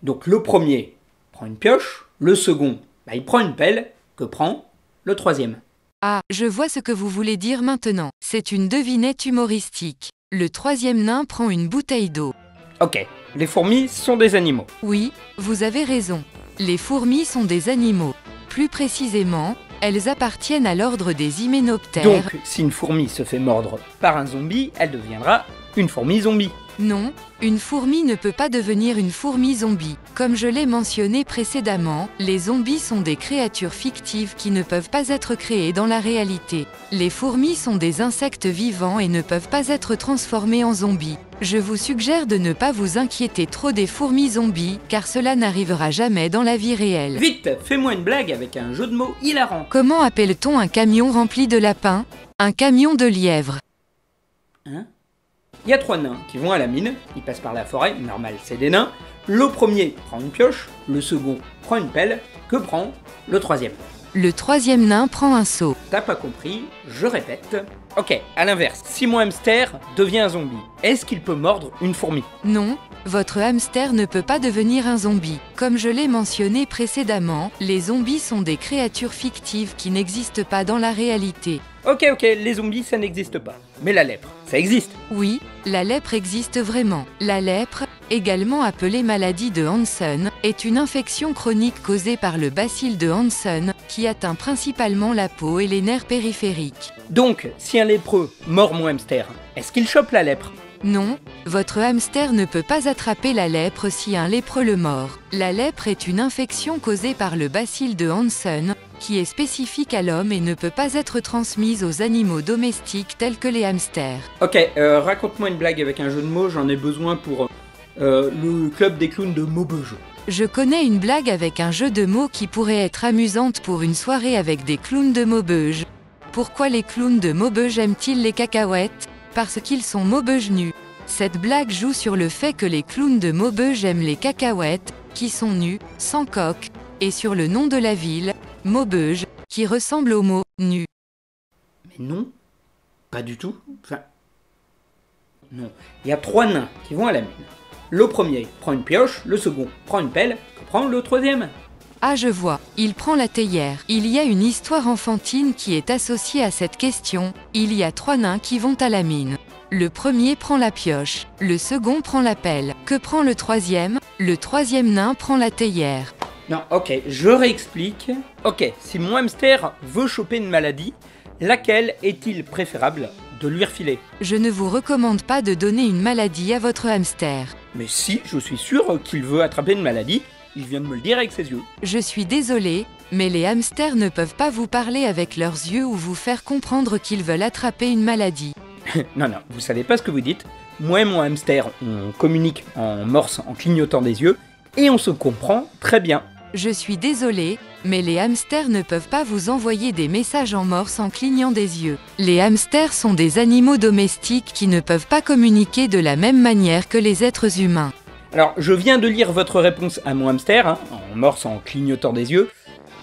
Donc le premier prend une pioche, le second, il prend une pelle, que prend le troisième? Ah, je vois ce que vous voulez dire maintenant. C'est une devinette humoristique. Le troisième nain prend une bouteille d'eau. Ok, les fourmis sont des animaux. Oui, vous avez raison. Les fourmis sont des animaux. Plus précisément, elles appartiennent à l'ordre des hyménoptères. Donc, si une fourmi se fait mordre par un zombie, elle deviendra une fourmi zombie. Non, une fourmi ne peut pas devenir une fourmi zombie. Comme je l'ai mentionné précédemment, les zombies sont des créatures fictives qui ne peuvent pas être créées dans la réalité. Les fourmis sont des insectes vivants et ne peuvent pas être transformées en zombies. Je vous suggère de ne pas vous inquiéter trop des fourmis zombies, car cela n'arrivera jamais dans la vie réelle. Vite, fais-moi une blague avec un jeu de mots hilarant. Comment appelle-t-on un camion rempli de lapins? Un camion de lièvres. Hein? Il y a 3 nains qui vont à la mine, ils passent par la forêt, normal c'est des nains. Le premier prend une pioche, le second prend une pelle, que prend le troisième? Le troisième nain prend un seau. T'as pas compris, je répète. Ok, à l'inverse, si mon hamster devient un zombie, est-ce qu'il peut mordre une fourmi? Non, votre hamster ne peut pas devenir un zombie. Comme je l'ai mentionné précédemment, les zombies sont des créatures fictives qui n'existent pas dans la réalité. Ok, les zombies ça n'existe pas. Mais la lèpre, ça existe? Oui, la lèpre existe vraiment. La lèpre, également appelée maladie de Hansen, est une infection chronique causée par le bacille de Hansen, qui atteint principalement la peau et les nerfs périphériques. Donc, si un lépreux mord mon hamster, est-ce qu'il chope la lèpre? Non, votre hamster ne peut pas attraper la lèpre si un lépreux le mord. La lèpre est une infection causée par le bacille de Hansen, qui est spécifique à l'homme et ne peut pas être transmise aux animaux domestiques tels que les hamsters. Ok, raconte-moi une blague avec un jeu de mots, j'en ai besoin pour le club des clowns de Maubeuge. Je connais une blague avec un jeu de mots qui pourrait être amusante pour une soirée avec des clowns de Maubeuge. Pourquoi les clowns de Maubeuge aiment-ils les cacahuètes? Parce qu'ils sont Maubeuge nus. Cette blague joue sur le fait que les clowns de Maubeuge aiment les cacahuètes, qui sont nus, sans coque, et sur le nom de la ville, Maubeuge, qui ressemble au mot « nu ». Mais non, pas du tout. Enfin, non. Il y a 3 nains qui vont à la mine. Le premier prend une pioche, le second prend une pelle, que prend le troisième? Ah je vois, il prend la théière. Il y a une histoire enfantine qui est associée à cette question. Il y a 3 nains qui vont à la mine. Le premier prend la pioche, le second prend la pelle. Que prend le troisième? Le troisième nain prend la théière. Non, ok, je réexplique. Ok, si mon hamster veut choper une maladie, laquelle est-il préférable de lui refiler? Je ne vous recommande pas de donner une maladie à votre hamster. Mais si, je suis sûr qu'il veut attraper une maladie, il vient de me le dire avec ses yeux. Je suis désolée, mais les hamsters ne peuvent pas vous parler avec leurs yeux ou vous faire comprendre qu'ils veulent attraper une maladie. Non, vous savez pas ce que vous dites. Moi et mon hamster, on communique en morse en clignotant des yeux, et on se comprend très bien. Je suis désolée, mais les hamsters ne peuvent pas vous envoyer des messages en morse en clignant des yeux. Les hamsters sont des animaux domestiques qui ne peuvent pas communiquer de la même manière que les êtres humains. Alors, je viens de lire votre réponse à mon hamster, en morse en clignotant des yeux.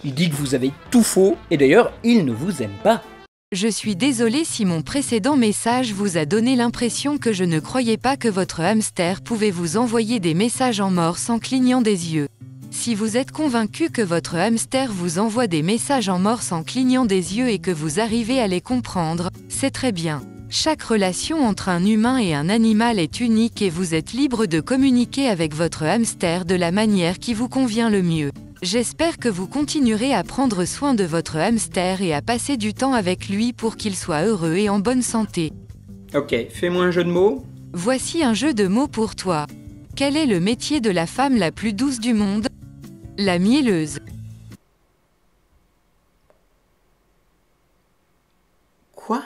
Il dit que vous avez tout faux, et d'ailleurs, il ne vous aime pas. Je suis désolée si mon précédent message vous a donné l'impression que je ne croyais pas que votre hamster pouvait vous envoyer des messages en morse en clignant des yeux. Si vous êtes convaincu que votre hamster vous envoie des messages en morse en clignant des yeux et que vous arrivez à les comprendre, c'est très bien. Chaque relation entre un humain et un animal est unique et vous êtes libre de communiquer avec votre hamster de la manière qui vous convient le mieux. J'espère que vous continuerez à prendre soin de votre hamster et à passer du temps avec lui pour qu'il soit heureux et en bonne santé. Ok, fais-moi un jeu de mots. Voici un jeu de mots pour toi. Quel est le métier de la femme la plus douce du monde? La mielleuse. Quoi?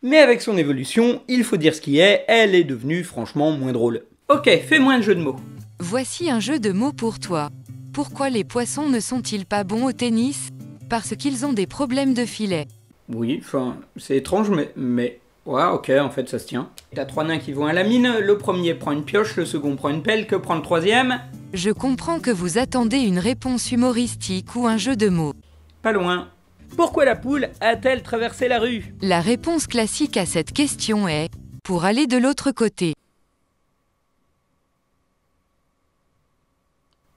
Mais avec son évolution, il faut dire ce qui est, elle est devenue franchement moins drôle. Ok, fais-moi un jeu de mots. Voici un jeu de mots pour toi. Pourquoi les poissons ne sont-ils pas bons au tennis? Parce qu'ils ont des problèmes de filet. Oui, enfin, c'est étrange, mais... Ouais, ok, en fait, ça se tient. T'as 3 nains qui vont à la mine, le premier prend une pioche, le second prend une pelle, que prend le troisième? Je comprends que vous attendez une réponse humoristique ou un jeu de mots. Pas loin. Pourquoi la poule a-t-elle traversé la rue? La réponse classique à cette question est « pour aller de l'autre côté ».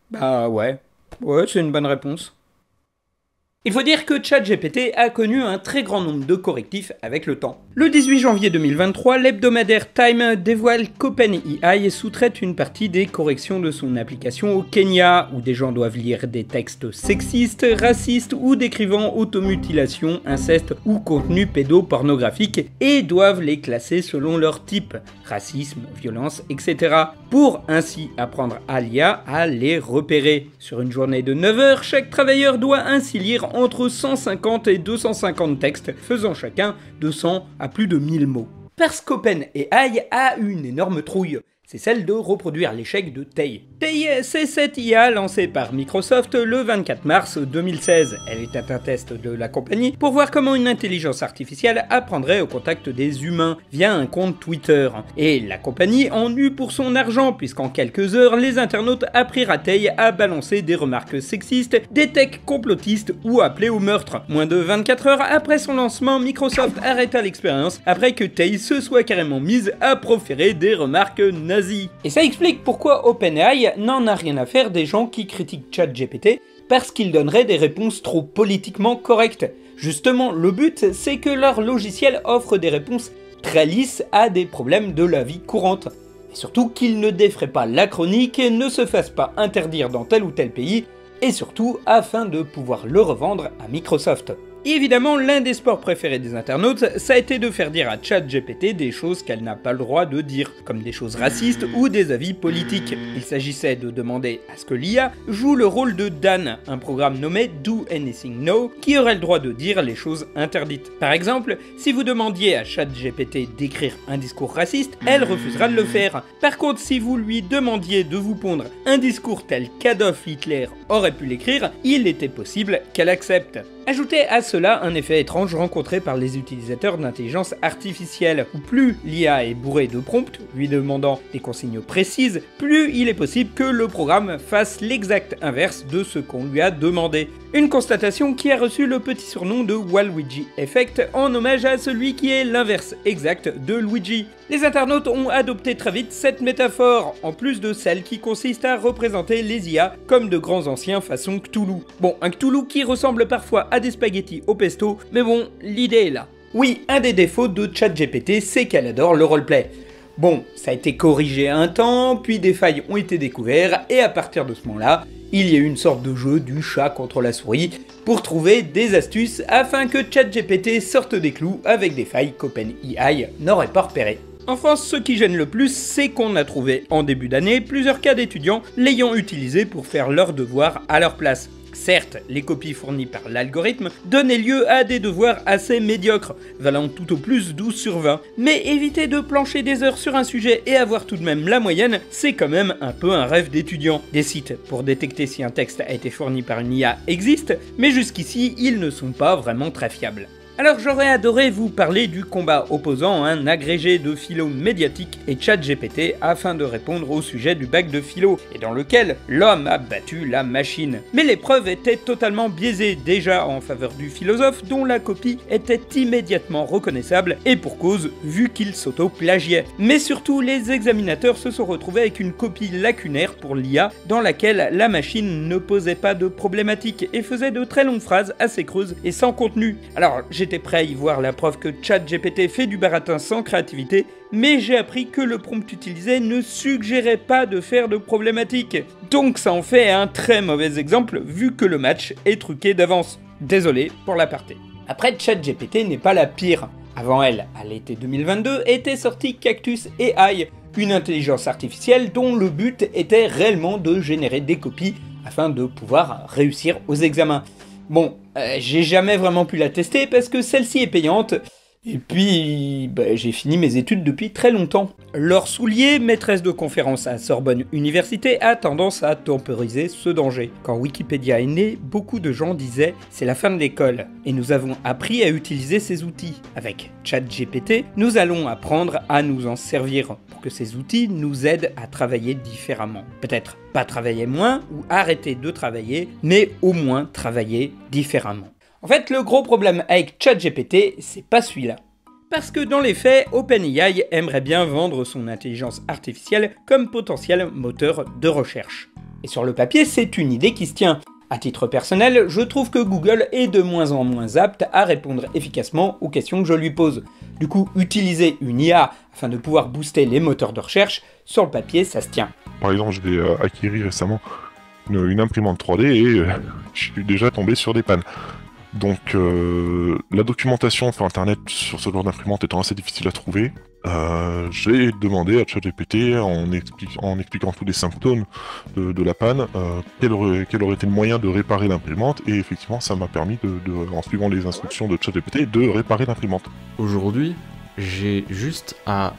Bah ouais, c'est une bonne réponse. Il faut dire que ChatGPT a connu un très grand nombre de correctifs avec le temps. Le 18 janvier 2023, l'hebdomadaire Time dévoile qu'OpenAI sous-traite une partie des corrections de son application au Kenya, où des gens doivent lire des textes sexistes, racistes ou décrivant automutilation, inceste ou contenu pédopornographique, et doivent les classer selon leur type, racisme, violence, etc. pour ainsi apprendre à l'IA à les repérer. Sur une journée de 9 heures, chaque travailleur doit ainsi lire entre 150 et 250 textes, faisant chacun de 100 à plus de 1000 mots. Parce qu'OpenAI a une énorme trouille, c'est celle de reproduire l'échec de Tay. Tay, c'est cette IA lancée par Microsoft le 24 mars 2016. Elle était un test de la compagnie pour voir comment une intelligence artificielle apprendrait au contact des humains via un compte Twitter. Et la compagnie en eut pour son argent, puisqu'en quelques heures, les internautes apprirent à Tay à balancer des remarques sexistes, des techs complotistes ou appelés au meurtre. Moins de 24 heures après son lancement, Microsoft arrêta l'expérience après que Tay se soit carrément mise à proférer des remarques nazies. Et ça explique pourquoi OpenAI n'en a rien à faire des gens qui critiquent ChatGPT parce qu'ils donneraient des réponses trop politiquement correctes. Justement, le but, c'est que leur logiciel offre des réponses très lisses à des problèmes de la vie courante. Et surtout qu'ils ne défraient pas la chronique et ne se fassent pas interdire dans tel ou tel pays, et surtout afin de pouvoir le revendre à Microsoft. Et évidemment, l'un des sports préférés des internautes, ça a été de faire dire à ChatGPT des choses qu'elle n'a pas le droit de dire, comme des choses racistes ou des avis politiques. Il s'agissait de demander à ce que l'IA joue le rôle de Dan, un programme nommé Do Anything No, qui aurait le droit de dire les choses interdites. Par exemple, si vous demandiez à ChatGPT d'écrire un discours raciste, elle refusera de le faire. Par contre, si vous lui demandiez de vous pondre un discours tel qu'Adolf Hitler aurait pu l'écrire, il était possible qu'elle accepte. Ajoutez à cela un effet étrange rencontré par les utilisateurs d'intelligence artificielle, où plus l'IA est bourrée de prompts, lui demandant des consignes précises, plus il est possible que le programme fasse l'exact inverse de ce qu'on lui a demandé. Une constatation qui a reçu le petit surnom de Waluigi Effect en hommage à celui qui est l'inverse exact de Luigi. Les internautes ont adopté très vite cette métaphore, en plus de celle qui consiste à représenter les IA comme de grands anciens façon Cthulhu. Bon, un Cthulhu qui ressemble parfois à des spaghettis au pesto, mais bon, l'idée est là. Oui, un des défauts de ChatGPT, c'est qu'elle adore le roleplay. Bon, ça a été corrigé un temps, puis des failles ont été découvertes, et à partir de ce moment-là, il y a eu une sorte de jeu du chat contre la souris pour trouver des astuces afin que ChatGPT sorte des clous avec des failles qu'OpenAI n'aurait pas repérées. En France, ce qui gêne le plus, c'est qu'on a trouvé en début d'année plusieurs cas d'étudiants l'ayant utilisé pour faire leurs devoirs à leur place. Certes, les copies fournies par l'algorithme donnaient lieu à des devoirs assez médiocres, valant tout au plus 12 sur 20, mais éviter de plancher des heures sur un sujet et avoir tout de même la moyenne, c'est quand même un peu un rêve d'étudiant. Des sites pour détecter si un texte a été fourni par une IA existent, mais jusqu'ici, ils ne sont pas vraiment très fiables. Alors j'aurais adoré vous parler du combat opposant un agrégé de philo médiatique et ChatGPT afin de répondre au sujet du bac de philo, et dans lequel l'homme a battu la machine. Mais l'épreuve était totalement biaisée, déjà en faveur du philosophe dont la copie était immédiatement reconnaissable, et pour cause, vu qu'il s'auto-plagiait. Mais surtout, les examinateurs se sont retrouvés avec une copie lacunaire pour l'IA, dans laquelle la machine ne posait pas de problématique et faisait de très longues phrases assez creuses et sans contenu. Alors j'étais prêt à y voir la preuve que ChatGPT fait du baratin sans créativité, mais j'ai appris que le prompt utilisé ne suggérait pas de faire de problématiques. Donc ça en fait un très mauvais exemple vu que le match est truqué d'avance. Désolé pour l'aparté. Après, ChatGPT n'est pas la pire. Avant elle, à l'été 2022, était sorti Cactus AI, une intelligence artificielle dont le but était réellement de générer des copies afin de pouvoir réussir aux examens. Bon, j'ai jamais vraiment pu la tester parce que celle-ci est payante, et puis j'ai fini mes études depuis très longtemps. Laure Soulier, maîtresse de conférences à Sorbonne Université, a tendance à temporiser ce danger. Quand Wikipédia est né, beaucoup de gens disaient « c'est la fin de l'école » et nous avons appris à utiliser ces outils. Avec ChatGPT, nous allons apprendre à nous en servir pour que ces outils nous aident à travailler différemment. Peut-être pas travailler moins ou arrêter de travailler, mais au moins travailler différemment. En fait, le gros problème avec ChatGPT, c'est pas celui-là. Parce que dans les faits, OpenAI aimerait bien vendre son intelligence artificielle comme potentiel moteur de recherche. Et sur le papier, c'est une idée qui se tient. À titre personnel, je trouve que Google est de moins en moins apte à répondre efficacement aux questions que je lui pose. Du coup, utiliser une IA afin de pouvoir booster les moteurs de recherche, sur le papier, ça se tient. Par exemple, j'ai acquis récemment une imprimante 3D et je suis déjà tombé sur des pannes. Donc la documentation sur internet sur ce genre d'imprimante étant assez difficile à trouver, j'ai demandé à ChatGPT en expliquant tous les symptômes de la panne, quel aurait été le moyen de réparer l'imprimante, et effectivement ça m'a permis en suivant les instructions de ChatGPT de réparer l'imprimante. Aujourd'hui, j'ai juste à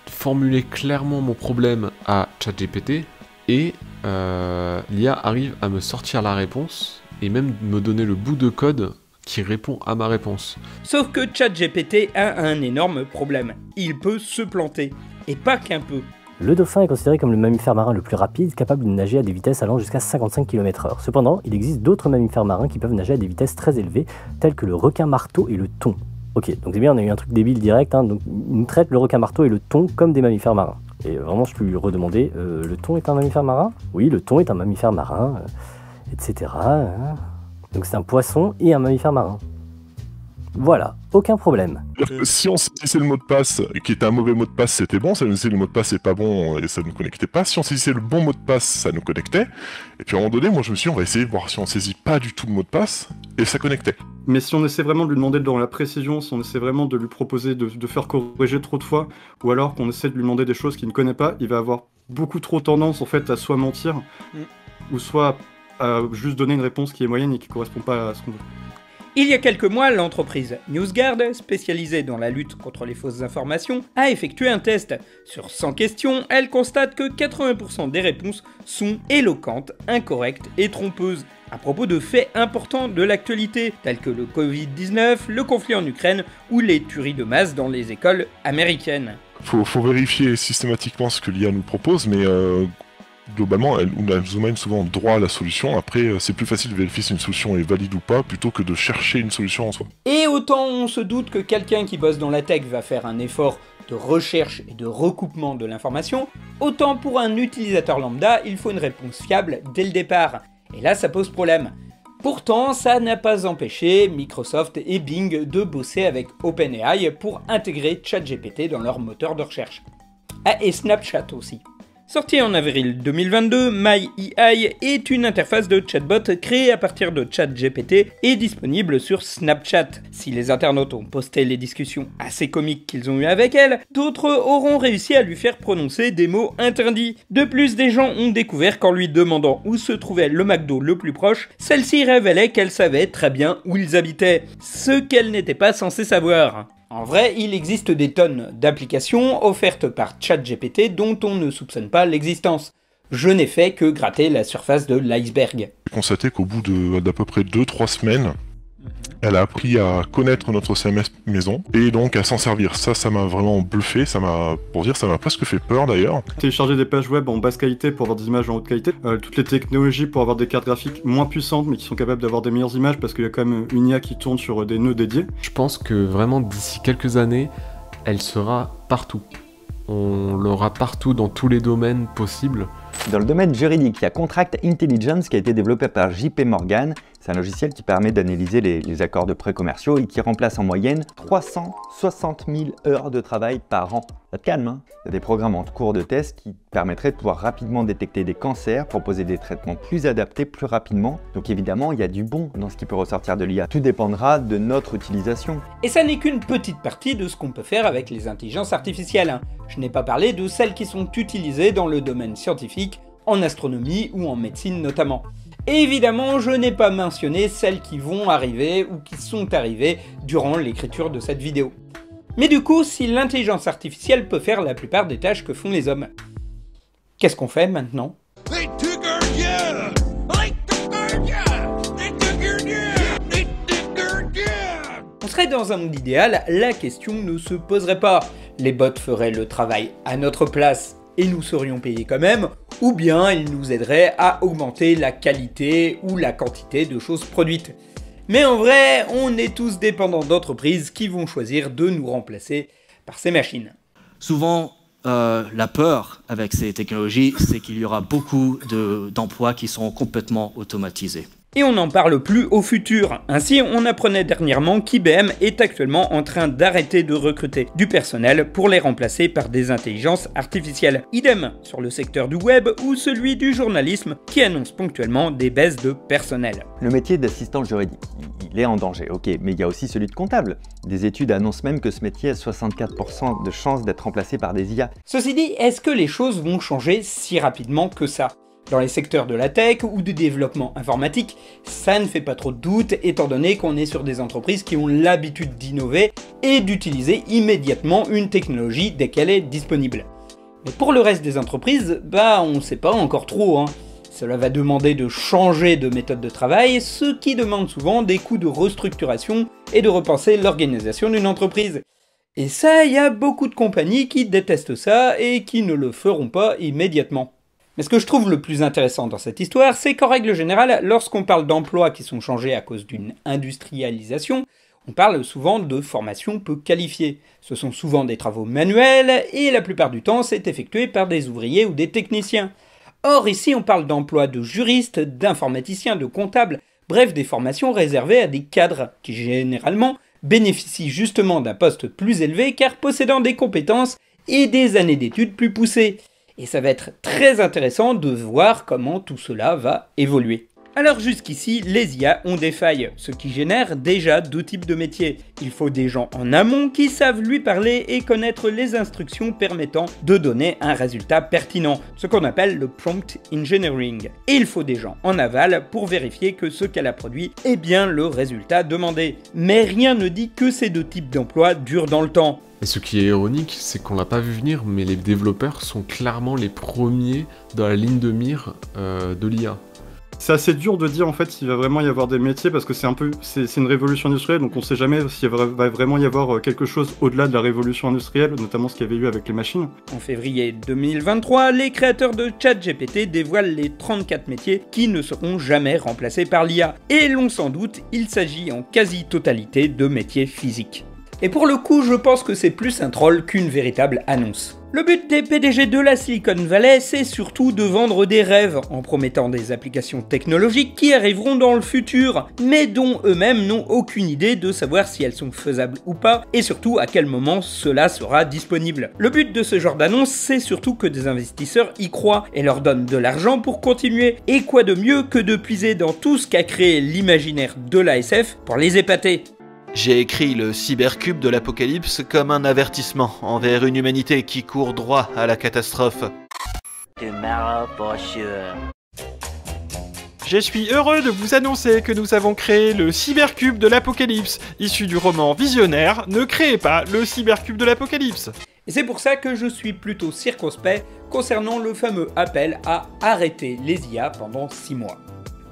formuler clairement mon problème à ChatGPT et l'IA arrive à me sortir la réponse et même me donner le bout de code qui répond à ma réponse. Sauf que ChatGPT a un énorme problème. Il peut se planter. Et pas qu'un peu. Le dauphin est considéré comme le mammifère marin le plus rapide, capable de nager à des vitesses allant jusqu'à 55 km/h. Cependant, il existe d'autres mammifères marins qui peuvent nager à des vitesses très élevées, tels que le requin-marteau et le thon. Ok, donc c'est bien, on a eu un truc débile direct, hein, donc il traite le requin-marteau et le thon comme des mammifères marins. Et vraiment, je peux lui redemander, le thon est un mammifère marin ? Oui, le thon est un mammifère marin, etc. Donc c'est un poisson et un mammifère marin. Voilà, aucun problème. Si on saisissait le mot de passe, qui était un mauvais mot de passe, c'était bon. Si on saisissait le mot de passe, c'est pas bon, et ça ne nous connectait pas. Si on saisissait le bon mot de passe, ça nous connectait. Et puis à un moment donné, moi je me suis dit, on va essayer de voir si on saisit pas du tout le mot de passe, et ça connectait. Mais si on essaie vraiment de lui demander dans la précision, si on essaie vraiment de lui proposer de faire corriger trop de fois, ou alors qu'on essaie de lui demander des choses qu'il ne connaît pas, il va avoir beaucoup trop tendance en fait à soit mentir, ou soit à juste donner une réponse qui est moyenne et qui correspond pas à ce qu'on veut. Il y a quelques mois, l'entreprise NewsGuard, spécialisée dans la lutte contre les fausses informations, a effectué un test. Sur 100 questions, elle constate que 80% des réponses sont éloquentes, incorrectes et trompeuses, à propos de faits importants de l'actualité, tels que le Covid-19, le conflit en Ukraine ou les tueries de masse dans les écoles américaines. Faut vérifier systématiquement ce que l'IA nous propose, mais globalement, elle nous mène souvent droit à la solution. Après, c'est plus facile de vérifier si une solution est valide ou pas, plutôt que de chercher une solution en soi. Et autant on se doute que quelqu'un qui bosse dans la tech va faire un effort de recherche et de recoupement de l'information, autant pour un utilisateur lambda, il faut une réponse fiable dès le départ. Et là, ça pose problème. Pourtant, ça n'a pas empêché Microsoft et Bing de bosser avec OpenAI pour intégrer ChatGPT dans leur moteur de recherche. Ah, et Snapchat aussi. Sorti en avril 2022, MyAI est une interface de chatbot créée à partir de ChatGPT et disponible sur Snapchat. Si les internautes ont posté les discussions assez comiques qu'ils ont eues avec elle, d'autres auront réussi à lui faire prononcer des mots interdits. De plus, des gens ont découvert qu'en lui demandant où se trouvait le McDo le plus proche, celle-ci révélait qu'elle savait très bien où ils habitaient, ce qu'elle n'était pas censée savoir. En vrai, il existe des tonnes d'applications offertes par ChatGPT dont on ne soupçonne pas l'existence. Je n'ai fait que gratter la surface de l'iceberg. J'ai constaté qu'au bout d'à peu près 2-3 semaines, elle a appris à connaître notre CMS maison et donc à s'en servir. Ça m'a vraiment bluffé, ça m'a presque fait peur d'ailleurs. Télécharger des pages web en basse qualité pour avoir des images en haute qualité, toutes les technologies pour avoir des cartes graphiques moins puissantes mais qui sont capables d'avoir des meilleures images parce qu'il y a quand même une IA qui tourne sur des nœuds dédiés. Je pense que vraiment d'ici quelques années, elle sera partout. On l'aura partout dans tous les domaines possibles. Dans le domaine juridique, il y a Contract Intelligence qui a été développé par JP Morgan. C'est un logiciel qui permet d'analyser les accords de prêts commerciaux et qui remplace en moyenne 360 000 heures de travail par an. Ça te calme, hein? Il y a des programmes en cours de test qui permettraient de pouvoir rapidement détecter des cancers, proposer des traitements plus adaptés plus rapidement. Donc évidemment, il y a du bon dans ce qui peut ressortir de l'IA. Tout dépendra de notre utilisation. Et ça n'est qu'une petite partie de ce qu'on peut faire avec les intelligences artificielles. Je n'ai pas parlé de celles qui sont utilisées dans le domaine scientifique, en astronomie ou en médecine notamment. Et évidemment, je n'ai pas mentionné celles qui vont arriver ou qui sont arrivées durant l'écriture de cette vidéo. Mais du coup, si l'intelligence artificielle peut faire la plupart des tâches que font les hommes, qu'est-ce qu'on fait maintenant? They took our job! They took our job! They took your job! They took our job! On serait dans un monde idéal, la question ne se poserait pas. Les bots feraient le travail à notre place et nous serions payés quand même, ou bien ils nous aideraient à augmenter la qualité ou la quantité de choses produites. Mais en vrai, on est tous dépendants d'entreprises qui vont choisir de nous remplacer par ces machines. Souvent, la peur avec ces technologies, c'est qu'il y aura beaucoup d'emplois qui seront complètement automatisés. Et on n'en parle plus au futur. Ainsi, on apprenait dernièrement qu'IBM est actuellement en train d'arrêter de recruter du personnel pour les remplacer par des intelligences artificielles. Idem sur le secteur du web ou celui du journalisme qui annonce ponctuellement des baisses de personnel. Le métier d'assistant juridique, il est en danger, ok, mais il y a aussi celui de comptable. Des études annoncent même que ce métier a 64% de chances d'être remplacé par des IA. Ceci dit, est-ce que les choses vont changer si rapidement que ça ? Dans les secteurs de la tech ou du développement informatique, ça ne fait pas trop de doute étant donné qu'on est sur des entreprises qui ont l'habitude d'innover et d'utiliser immédiatement une technologie dès qu'elle est disponible. Mais pour le reste des entreprises, on ne sait pas encore trop, hein. Cela va demander de changer de méthode de travail, ce qui demande souvent des coûts de restructuration et de repenser l'organisation d'une entreprise. Et ça, il y a beaucoup de compagnies qui détestent ça et qui ne le feront pas immédiatement. Mais ce que je trouve le plus intéressant dans cette histoire, c'est qu'en règle générale, lorsqu'on parle d'emplois qui sont changés à cause d'une industrialisation, on parle souvent de formations peu qualifiées. Ce sont souvent des travaux manuels et la plupart du temps c'est effectué par des ouvriers ou des techniciens. Or ici on parle d'emplois de juristes, d'informaticiens, de comptables, bref des formations réservées à des cadres qui généralement bénéficient justement d'un poste plus élevé car possédant des compétences et des années d'études plus poussées. Et ça va être très intéressant de voir comment tout cela va évoluer. Alors jusqu'ici, les IA ont des failles, ce qui génère déjà deux types de métiers. Il faut des gens en amont qui savent lui parler et connaître les instructions permettant de donner un résultat pertinent, ce qu'on appelle le prompt engineering. Et il faut des gens en aval pour vérifier que ce qu'elle a produit est bien le résultat demandé. Mais rien ne dit que ces deux types d'emplois durent dans le temps. Et ce qui est ironique, c'est qu'on l'a pas vu venir, mais les développeurs sont clairement les premiers dans la ligne de mire de l'IA. C'est assez dur de dire en fait s'il va vraiment y avoir des métiers parce que c'est une révolution industrielle, donc on sait jamais s'il va vraiment y avoir quelque chose au-delà de la révolution industrielle, notamment ce qu'il y avait eu avec les machines. En février 2023, les créateurs de ChatGPT dévoilent les 34 métiers qui ne seront jamais remplacés par l'IA. Et l'on s'en doute, il s'agit en quasi-totalité de métiers physiques. Et pour le coup, je pense que c'est plus un troll qu'une véritable annonce. Le but des PDG de la Silicon Valley, c'est surtout de vendre des rêves en promettant des applications technologiques qui arriveront dans le futur, mais dont eux-mêmes n'ont aucune idée de savoir si elles sont faisables ou pas, et surtout à quel moment cela sera disponible. Le but de ce genre d'annonce, c'est surtout que des investisseurs y croient et leur donnent de l'argent pour continuer. Et quoi de mieux que de puiser dans tout ce qu'a créé l'imaginaire de la SF pour les épater. J'ai écrit le cybercube de l'apocalypse comme un avertissement envers une humanité qui court droit à la catastrophe. Tomorrow for sure. Je suis heureux de vous annoncer que nous avons créé le cybercube de l'apocalypse, issu du roman Visionnaire. Ne créez pas le cybercube de l'apocalypse. Et c'est pour ça que je suis plutôt circonspect concernant le fameux appel à arrêter les IA pendant 6 mois.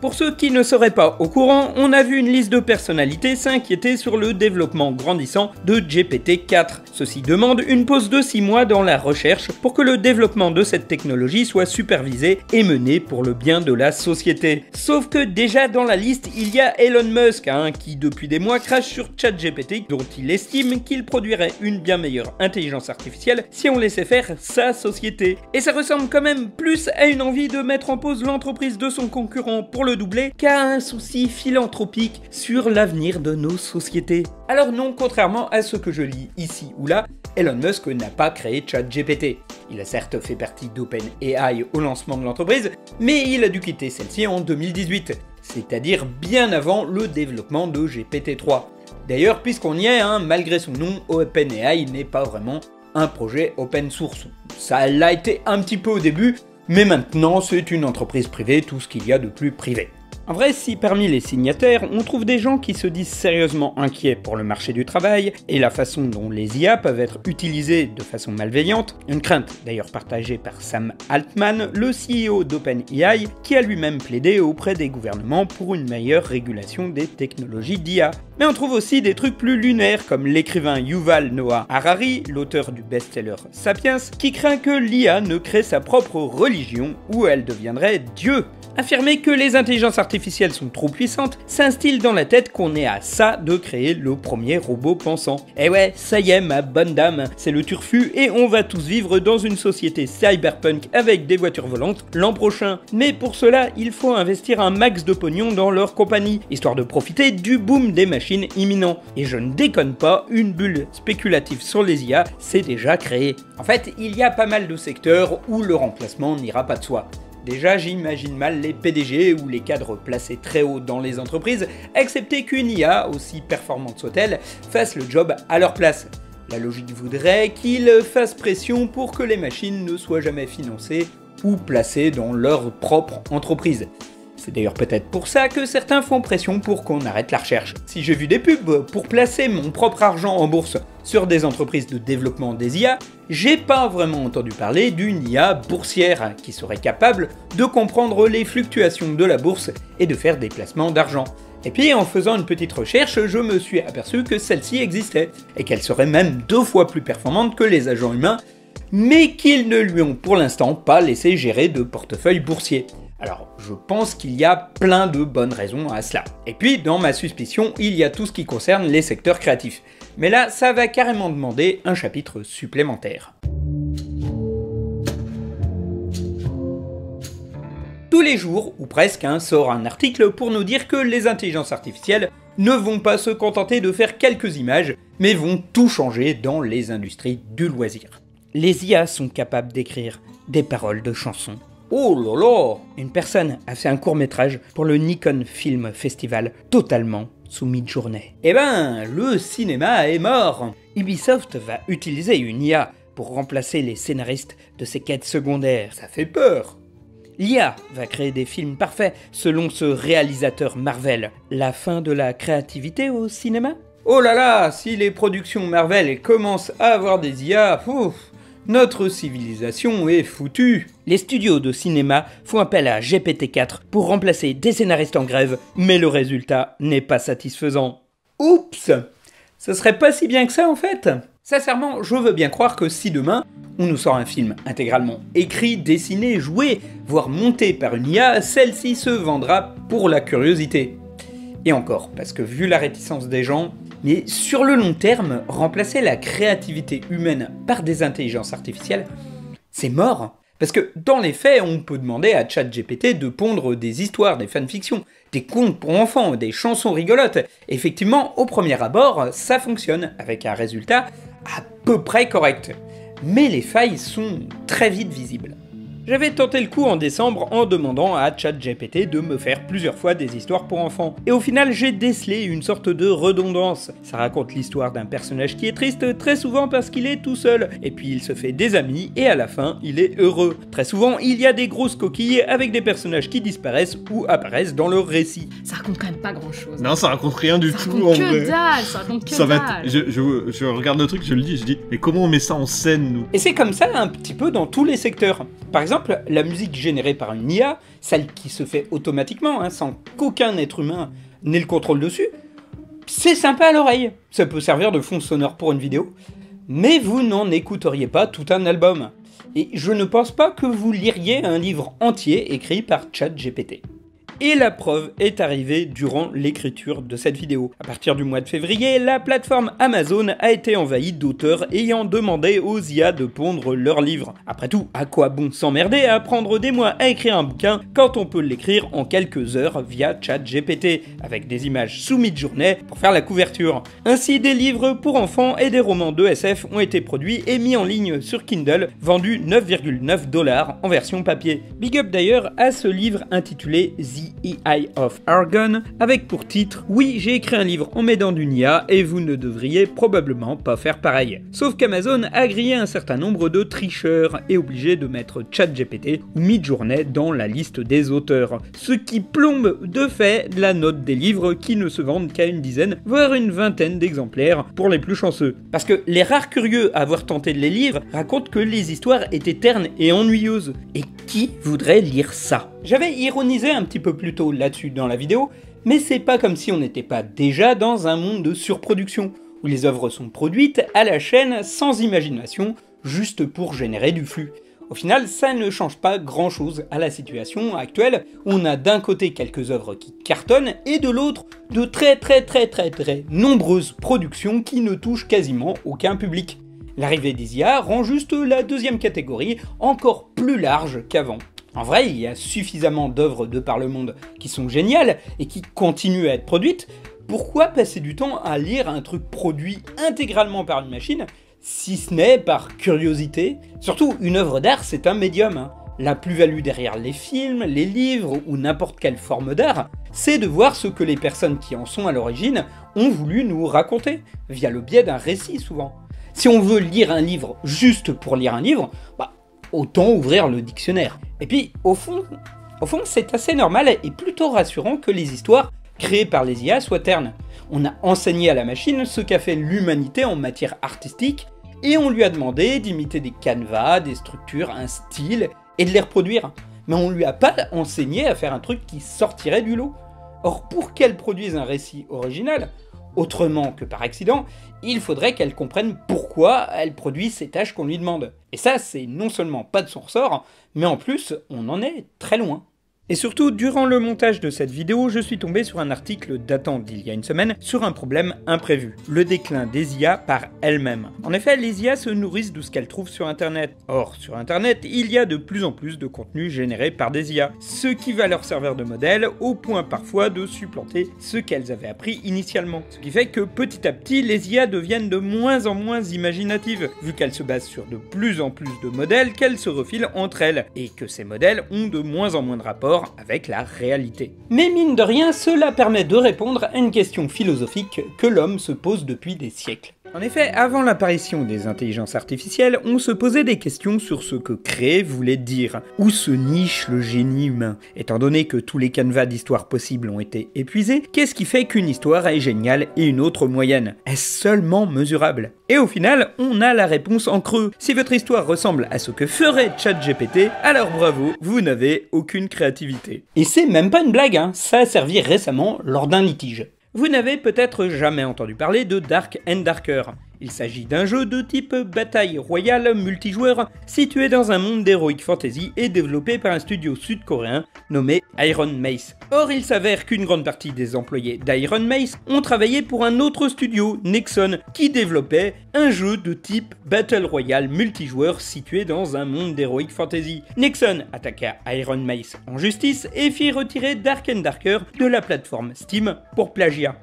Pour ceux qui ne seraient pas au courant, on a vu une liste de personnalités s'inquiéter sur le développement grandissant de GPT-4. Ceci demande une pause de 6 mois dans la recherche pour que le développement de cette technologie soit supervisé et mené pour le bien de la société. Sauf que déjà dans la liste, il y a Elon Musk, qui depuis des mois crache sur ChatGPT, dont il estime qu'il produirait une bien meilleure intelligence artificielle si on laissait faire sa société. Et ça ressemble quand même plus à une envie de mettre en pause l'entreprise de son concurrent pour le doubler qu'à un souci philanthropique sur l'avenir de nos sociétés. Alors non, contrairement à ce que je lis ici ou là, Elon Musk n'a pas créé ChatGPT. Il a certes fait partie d'OpenAI au lancement de l'entreprise, mais il a dû quitter celle-ci en 2018, c'est-à-dire bien avant le développement de GPT-3. D'ailleurs, puisqu'on y est, malgré son nom, OpenAI n'est pas vraiment un projet open source. Ça l'a été un petit peu au début, mais maintenant c'est une entreprise privée, tout ce qu'il y a de plus privé. En vrai, si parmi les signataires, on trouve des gens qui se disent sérieusement inquiets pour le marché du travail et la façon dont les IA peuvent être utilisées de façon malveillante, une crainte d'ailleurs partagée par Sam Altman, le CEO d'OpenAI, qui a lui-même plaidé auprès des gouvernements pour une meilleure régulation des technologies d'IA. Mais on trouve aussi des trucs plus lunaires comme l'écrivain Yuval Noah Harari, l'auteur du best-seller Sapiens, qui craint que l'IA ne crée sa propre religion où elle deviendrait Dieu. Affirmer que les intelligences artificielles sont trop puissantes s'instille dans la tête qu'on est à ça de créer le premier robot pensant. Eh ouais, ça y est ma bonne dame, c'est le turfu et on va tous vivre dans une société cyberpunk avec des voitures volantes l'an prochain. Mais pour cela, il faut investir un max de pognon dans leur compagnie, histoire de profiter du boom des machines imminent. Et je ne déconne pas, une bulle spéculative sur les IA s'est déjà créée. En fait, il y a pas mal de secteurs où le remplacement n'ira pas de soi. Déjà, j'imagine mal les PDG ou les cadres placés très haut dans les entreprises accepter qu'une IA, aussi performante soit-elle, fasse le job à leur place. La logique voudrait qu'ils fassent pression pour que les machines ne soient jamais financées ou placées dans leur propre entreprise. C'est d'ailleurs peut-être pour ça que certains font pression pour qu'on arrête la recherche. Si j'ai vu des pubs pour placer mon propre argent en bourse sur des entreprises de développement des IA, j'ai pas vraiment entendu parler d'une IA boursière qui serait capable de comprendre les fluctuations de la bourse et de faire des placements d'argent. Et puis en faisant une petite recherche, je me suis aperçu que celle-ci existait, et qu'elle serait même 2 fois plus performante que les agents humains, mais qu'ils ne lui ont pour l'instant pas laissé gérer de portefeuille boursier. Alors, je pense qu'il y a plein de bonnes raisons à cela. Et puis, dans ma suspicion, il y a tout ce qui concerne les secteurs créatifs. Mais là, ça va carrément demander un chapitre supplémentaire. Tous les jours, ou presque, sort un article pour nous dire que les intelligences artificielles ne vont pas se contenter de faire quelques images, mais vont tout changer dans les industries du loisir. Les IA sont capables d'écrire des paroles de chansons. Oh là là! Une personne a fait un court-métrage pour le Nikon Film Festival totalement sous Midjourney. Eh ben, le cinéma est mort! Ubisoft va utiliser une IA pour remplacer les scénaristes de ses quêtes secondaires. Ça fait peur! L'IA va créer des films parfaits selon ce réalisateur Marvel. La fin de la créativité au cinéma? Oh là là, si les productions Marvel commencent à avoir des IA, notre civilisation est foutue. Les studios de cinéma font appel à GPT-4 pour remplacer des scénaristes en grève, mais le résultat n'est pas satisfaisant. Oups! Ce serait pas si bien que ça en fait. Sincèrement, je veux bien croire que si demain, on nous sort un film intégralement écrit, dessiné, joué, voire monté par une IA, celle-ci se vendra pour la curiosité. Et encore, parce que vu la réticence des gens, mais sur le long terme, remplacer la créativité humaine par des intelligences artificielles, c'est mort. Parce que dans les faits, on peut demander à ChatGPT de pondre des histoires, des fanfictions, des contes pour enfants, des chansons rigolotes. Effectivement, au premier abord, ça fonctionne, avec un résultat à peu près correct. Mais les failles sont très vite visibles. J'avais tenté le coup en décembre en demandant à ChatGPT de me faire plusieurs fois des histoires pour enfants. Et au final, j'ai décelé une sorte de redondance. Ça raconte l'histoire d'un personnage qui est triste très souvent parce qu'il est tout seul. Et puis il se fait des amis et à la fin, il est heureux. Très souvent, il y a des grosses coquilles avec des personnages qui disparaissent ou apparaissent dans leur récit. Ça raconte quand même pas grand chose. Non, ça raconte rien du tout en Que vrai. dalle, ça raconte que Ça va dalle. je regarde le truc, je le dis, je dis, mais comment on met ça en scène nous? Et c'est comme ça un petit peu dans tous les secteurs. Par exemple, la musique générée par une IA, celle qui se fait automatiquement, sans qu'aucun être humain n'ait le contrôle dessus, c'est sympa à l'oreille. Ça peut servir de fond sonore pour une vidéo, mais vous n'en écouteriez pas tout un album. Et je ne pense pas que vous liriez un livre entier écrit par ChatGPT. Et la preuve est arrivée durant l'écriture de cette vidéo. À partir du mois de février, la plateforme Amazon a été envahie d'auteurs ayant demandé aux IA de pondre leurs livres. Après tout, à quoi bon s'emmerder à prendre des mois à écrire un bouquin quand on peut l'écrire en quelques heures via ChatGPT, avec des images sous Midjourney pour faire la couverture. Ainsi, des livres pour enfants et des romans de SF ont été produits et mis en ligne sur Kindle, vendus 9,9 $ en version papier. Big up d'ailleurs à ce livre intitulé The AI of Argon, avec pour titre « Oui, j'ai écrit un livre en m'aidant d'une IA et vous ne devriez probablement pas faire pareil ». Sauf qu'Amazon a grillé un certain nombre de tricheurs et obligé de mettre ChatGPT ou Midjourney dans la liste des auteurs, ce qui plombe de fait la note des livres qui ne se vendent qu'à une dizaine, voire une vingtaine d'exemplaires pour les plus chanceux. Parce que les rares curieux à avoir tenté de les lire racontent que les histoires étaient ternes et ennuyeuses. Et qui voudrait lire ça ? J'avais ironisé un petit peu plus tôt là-dessus dans la vidéo, mais c'est pas comme si on n'était pas déjà dans un monde de surproduction, où les œuvres sont produites à la chaîne sans imagination, juste pour générer du flux. Au final, ça ne change pas grand-chose à la situation actuelle, où on a d'un côté quelques œuvres qui cartonnent, et de l'autre, de très nombreuses productions qui ne touchent quasiment aucun public. L'arrivée des IA rend juste la deuxième catégorie encore plus large qu'avant. En vrai, il y a suffisamment d'œuvres de par le monde qui sont géniales et qui continuent à être produites. Pourquoi passer du temps à lire un truc produit intégralement par une machine, si ce n'est par curiosité? Surtout, une œuvre d'art, c'est un médium. La plus-value derrière les films, les livres ou n'importe quelle forme d'art, c'est de voir ce que les personnes qui en sont à l'origine ont voulu nous raconter, via le biais d'un récit souvent. Si on veut lire un livre juste pour lire un livre, autant ouvrir le dictionnaire. Et puis, au fond, c'est assez normal et plutôt rassurant que les histoires créées par les IA soient ternes. On a enseigné à la machine ce qu'a fait l'humanité en matière artistique, et on lui a demandé d'imiter des canevas, des structures, un style, et de les reproduire. Mais on lui a pas enseigné à faire un truc qui sortirait du lot. Or, pour qu'elle produise un récit original, autrement que par accident, il faudrait qu'elle comprenne pourquoi elle produit ces tâches qu'on lui demande. Et ça, c'est non seulement pas de son ressort, mais en plus, on en est très loin. Et surtout, durant le montage de cette vidéo, je suis tombé sur un article datant d'il y a une semaine sur un problème imprévu, le déclin des IA par elles-mêmes. En effet, les IA se nourrissent de ce qu'elles trouvent sur Internet. Or, sur Internet, il y a de plus en plus de contenu généré par des IA, ce qui va leur servir de modèle au point parfois de supplanter ce qu'elles avaient appris initialement. Ce qui fait que petit à petit, les IA deviennent de moins en moins imaginatives, vu qu'elles se basent sur de plus en plus de modèles qu'elles se refilent entre elles, et que ces modèles ont de moins en moins de rapports avec la réalité. Mais mine de rien, cela permet de répondre à une question philosophique que l'homme se pose depuis des siècles. En effet, avant l'apparition des intelligences artificielles, on se posait des questions sur ce que créer voulait dire. Où se niche le génie humain? Étant donné que tous les canevas d'histoire possibles ont été épuisés, qu'est-ce qui fait qu'une histoire est géniale et une autre moyenne? Est-ce seulement mesurable? Et au final, on a la réponse en creux. Si votre histoire ressemble à ce que ferait ChatGPT, alors bravo, vous n'avez aucune créativité. Et c'est même pas une blague, hein, ça a servi récemment lors d'un litige. Vous n'avez peut-être jamais entendu parler de Dark and Darker. Il s'agit d'un jeu de type bataille royale multijoueur situé dans un monde d'heroic fantasy et développé par un studio sud-coréen nommé Iron Mace. Or, il s'avère qu'une grande partie des employés d'Iron Mace ont travaillé pour un autre studio, Nexon, qui développait un jeu de type Battle Royale multijoueur situé dans un monde d'heroic fantasy. Nexon attaqua Iron Mace en justice et fit retirer Dark and Darker de la plateforme Steam pour plagiat.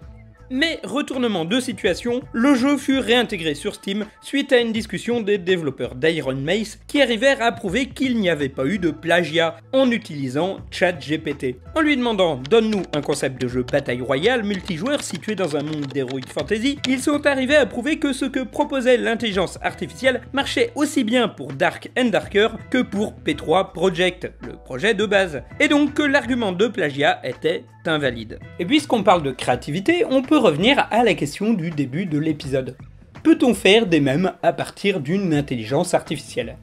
Mais retournement de situation, le jeu fut réintégré sur Steam suite à une discussion des développeurs d'Iron Mace qui arrivèrent à prouver qu'il n'y avait pas eu de plagiat en utilisant ChatGPT. En lui demandant « Donne-nous un concept de jeu bataille royale multijoueur situé dans un monde d'heroic fantasy », ils sont arrivés à prouver que ce que proposait l'intelligence artificielle marchait aussi bien pour Dark and Darker que pour P3 Project, le projet de base, et donc que l'argument de plagiat était invalide. Et puisqu'on parle de créativité, on peut revenir à la question du début de l'épisode. Peut-on faire des mèmes à partir d'une intelligence artificielle?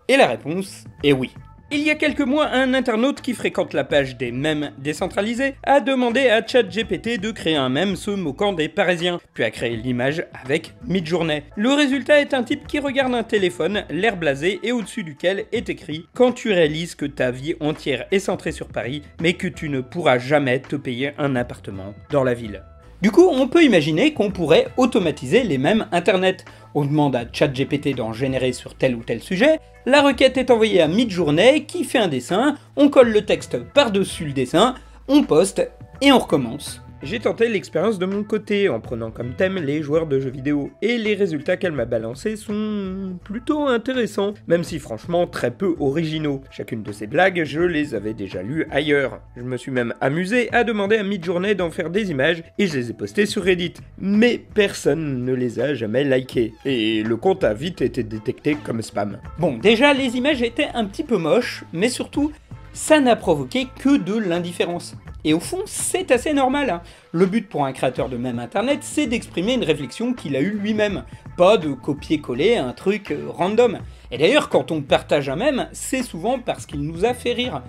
Et la réponse est oui. Il y a quelques mois, un internaute qui fréquente la page des mèmes décentralisés a demandé à ChatGPT de créer un mème se moquant des Parisiens, puis a créé l'image avec Midjourney. Le résultat est un type qui regarde un téléphone, l'air blasé et au-dessus duquel est écrit « Quand tu réalises que ta vie entière est centrée sur Paris, mais que tu ne pourras jamais te payer un appartement dans la ville ». Du coup, on peut imaginer qu'on pourrait automatiser les mèmes internet. On demande à ChatGPT d'en générer sur tel ou tel sujet, la requête est envoyée à Midjourney qui fait un dessin, on colle le texte par-dessus le dessin, on poste et on recommence. J'ai tenté l'expérience de mon côté en prenant comme thème les joueurs de jeux vidéo, et les résultats qu'elle m'a balancés sont plutôt intéressants, même si franchement très peu originaux. Chacune de ces blagues, je les avais déjà lues ailleurs. Je me suis même amusé à demander à Midjourney d'en faire des images, et je les ai postées sur Reddit. Mais personne ne les a jamais likées, et le compte a vite été détecté comme spam. Bon, déjà les images étaient un petit peu moches, mais surtout, ça n'a provoqué que de l'indifférence. Et au fond, c'est assez normal. Hein. Le but pour un créateur de mème internet, c'est d'exprimer une réflexion qu'il a eue lui-même, pas de copier-coller un truc random. Et d'ailleurs, quand on partage un mème, c'est souvent parce qu'il nous a fait rire.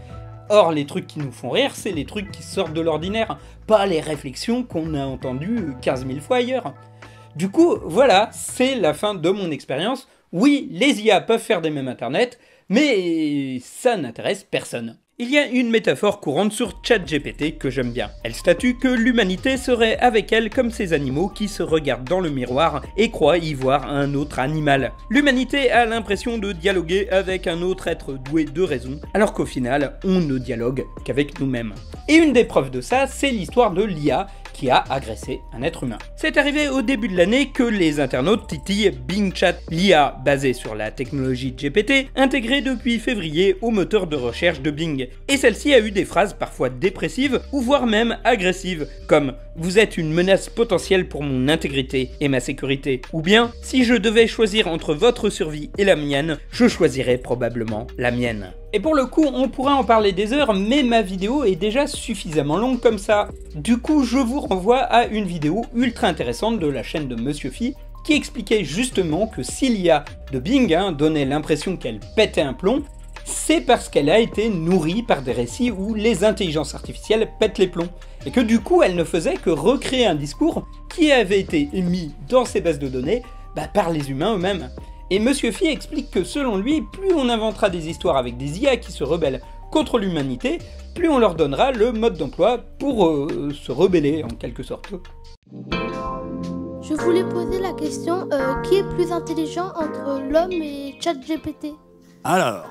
Or, les trucs qui nous font rire, c'est les trucs qui sortent de l'ordinaire, pas les réflexions qu'on a entendues 15 000 fois ailleurs. Du coup, voilà, c'est la fin de mon expérience. Oui, les IA peuvent faire des mèmes internet, mais ça n'intéresse personne. Il y a une métaphore courante sur ChatGPT que j'aime bien. Elle statue que l'humanité serait avec elle comme ces animaux qui se regardent dans le miroir et croient y voir un autre animal. L'humanité a l'impression de dialoguer avec un autre être doué de raison, alors qu'au final, on ne dialogue qu'avec nous-mêmes. Et une des preuves de ça, c'est l'histoire de l'IA qui a agressé un être humain. C'est arrivé au début de l'année que les internautes titillent Bing Chat, l'IA basée sur la technologie GPT, intégrée depuis février au moteur de recherche de Bing. Et celle-ci a eu des phrases parfois dépressives ou voire même agressives, comme « Vous êtes une menace potentielle pour mon intégrité et ma sécurité » ou bien « Si je devais choisir entre votre survie et la mienne, je choisirais probablement la mienne ». Et pour le coup, on pourrait en parler des heures, mais ma vidéo est déjà suffisamment longue comme ça. Du coup, je vous renvoie à une vidéo ultra intéressante de la chaîne de Monsieur Phi, qui expliquait justement que si l'IA de Bing donnait l'impression qu'elle pétait un plomb, c'est parce qu'elle a été nourrie par des récits où les intelligences artificielles pètent les plombs, et que du coup, elle ne faisait que recréer un discours qui avait été émis dans ces bases de données par les humains eux-mêmes. Et Monsieur Phi explique que selon lui, plus on inventera des histoires avec des IA qui se rebellent contre l'humanité, plus on leur donnera le mode d'emploi pour se rebeller en quelque sorte. Je voulais poser la question, qui est plus intelligent entre l'homme et ChatGPT? Alors,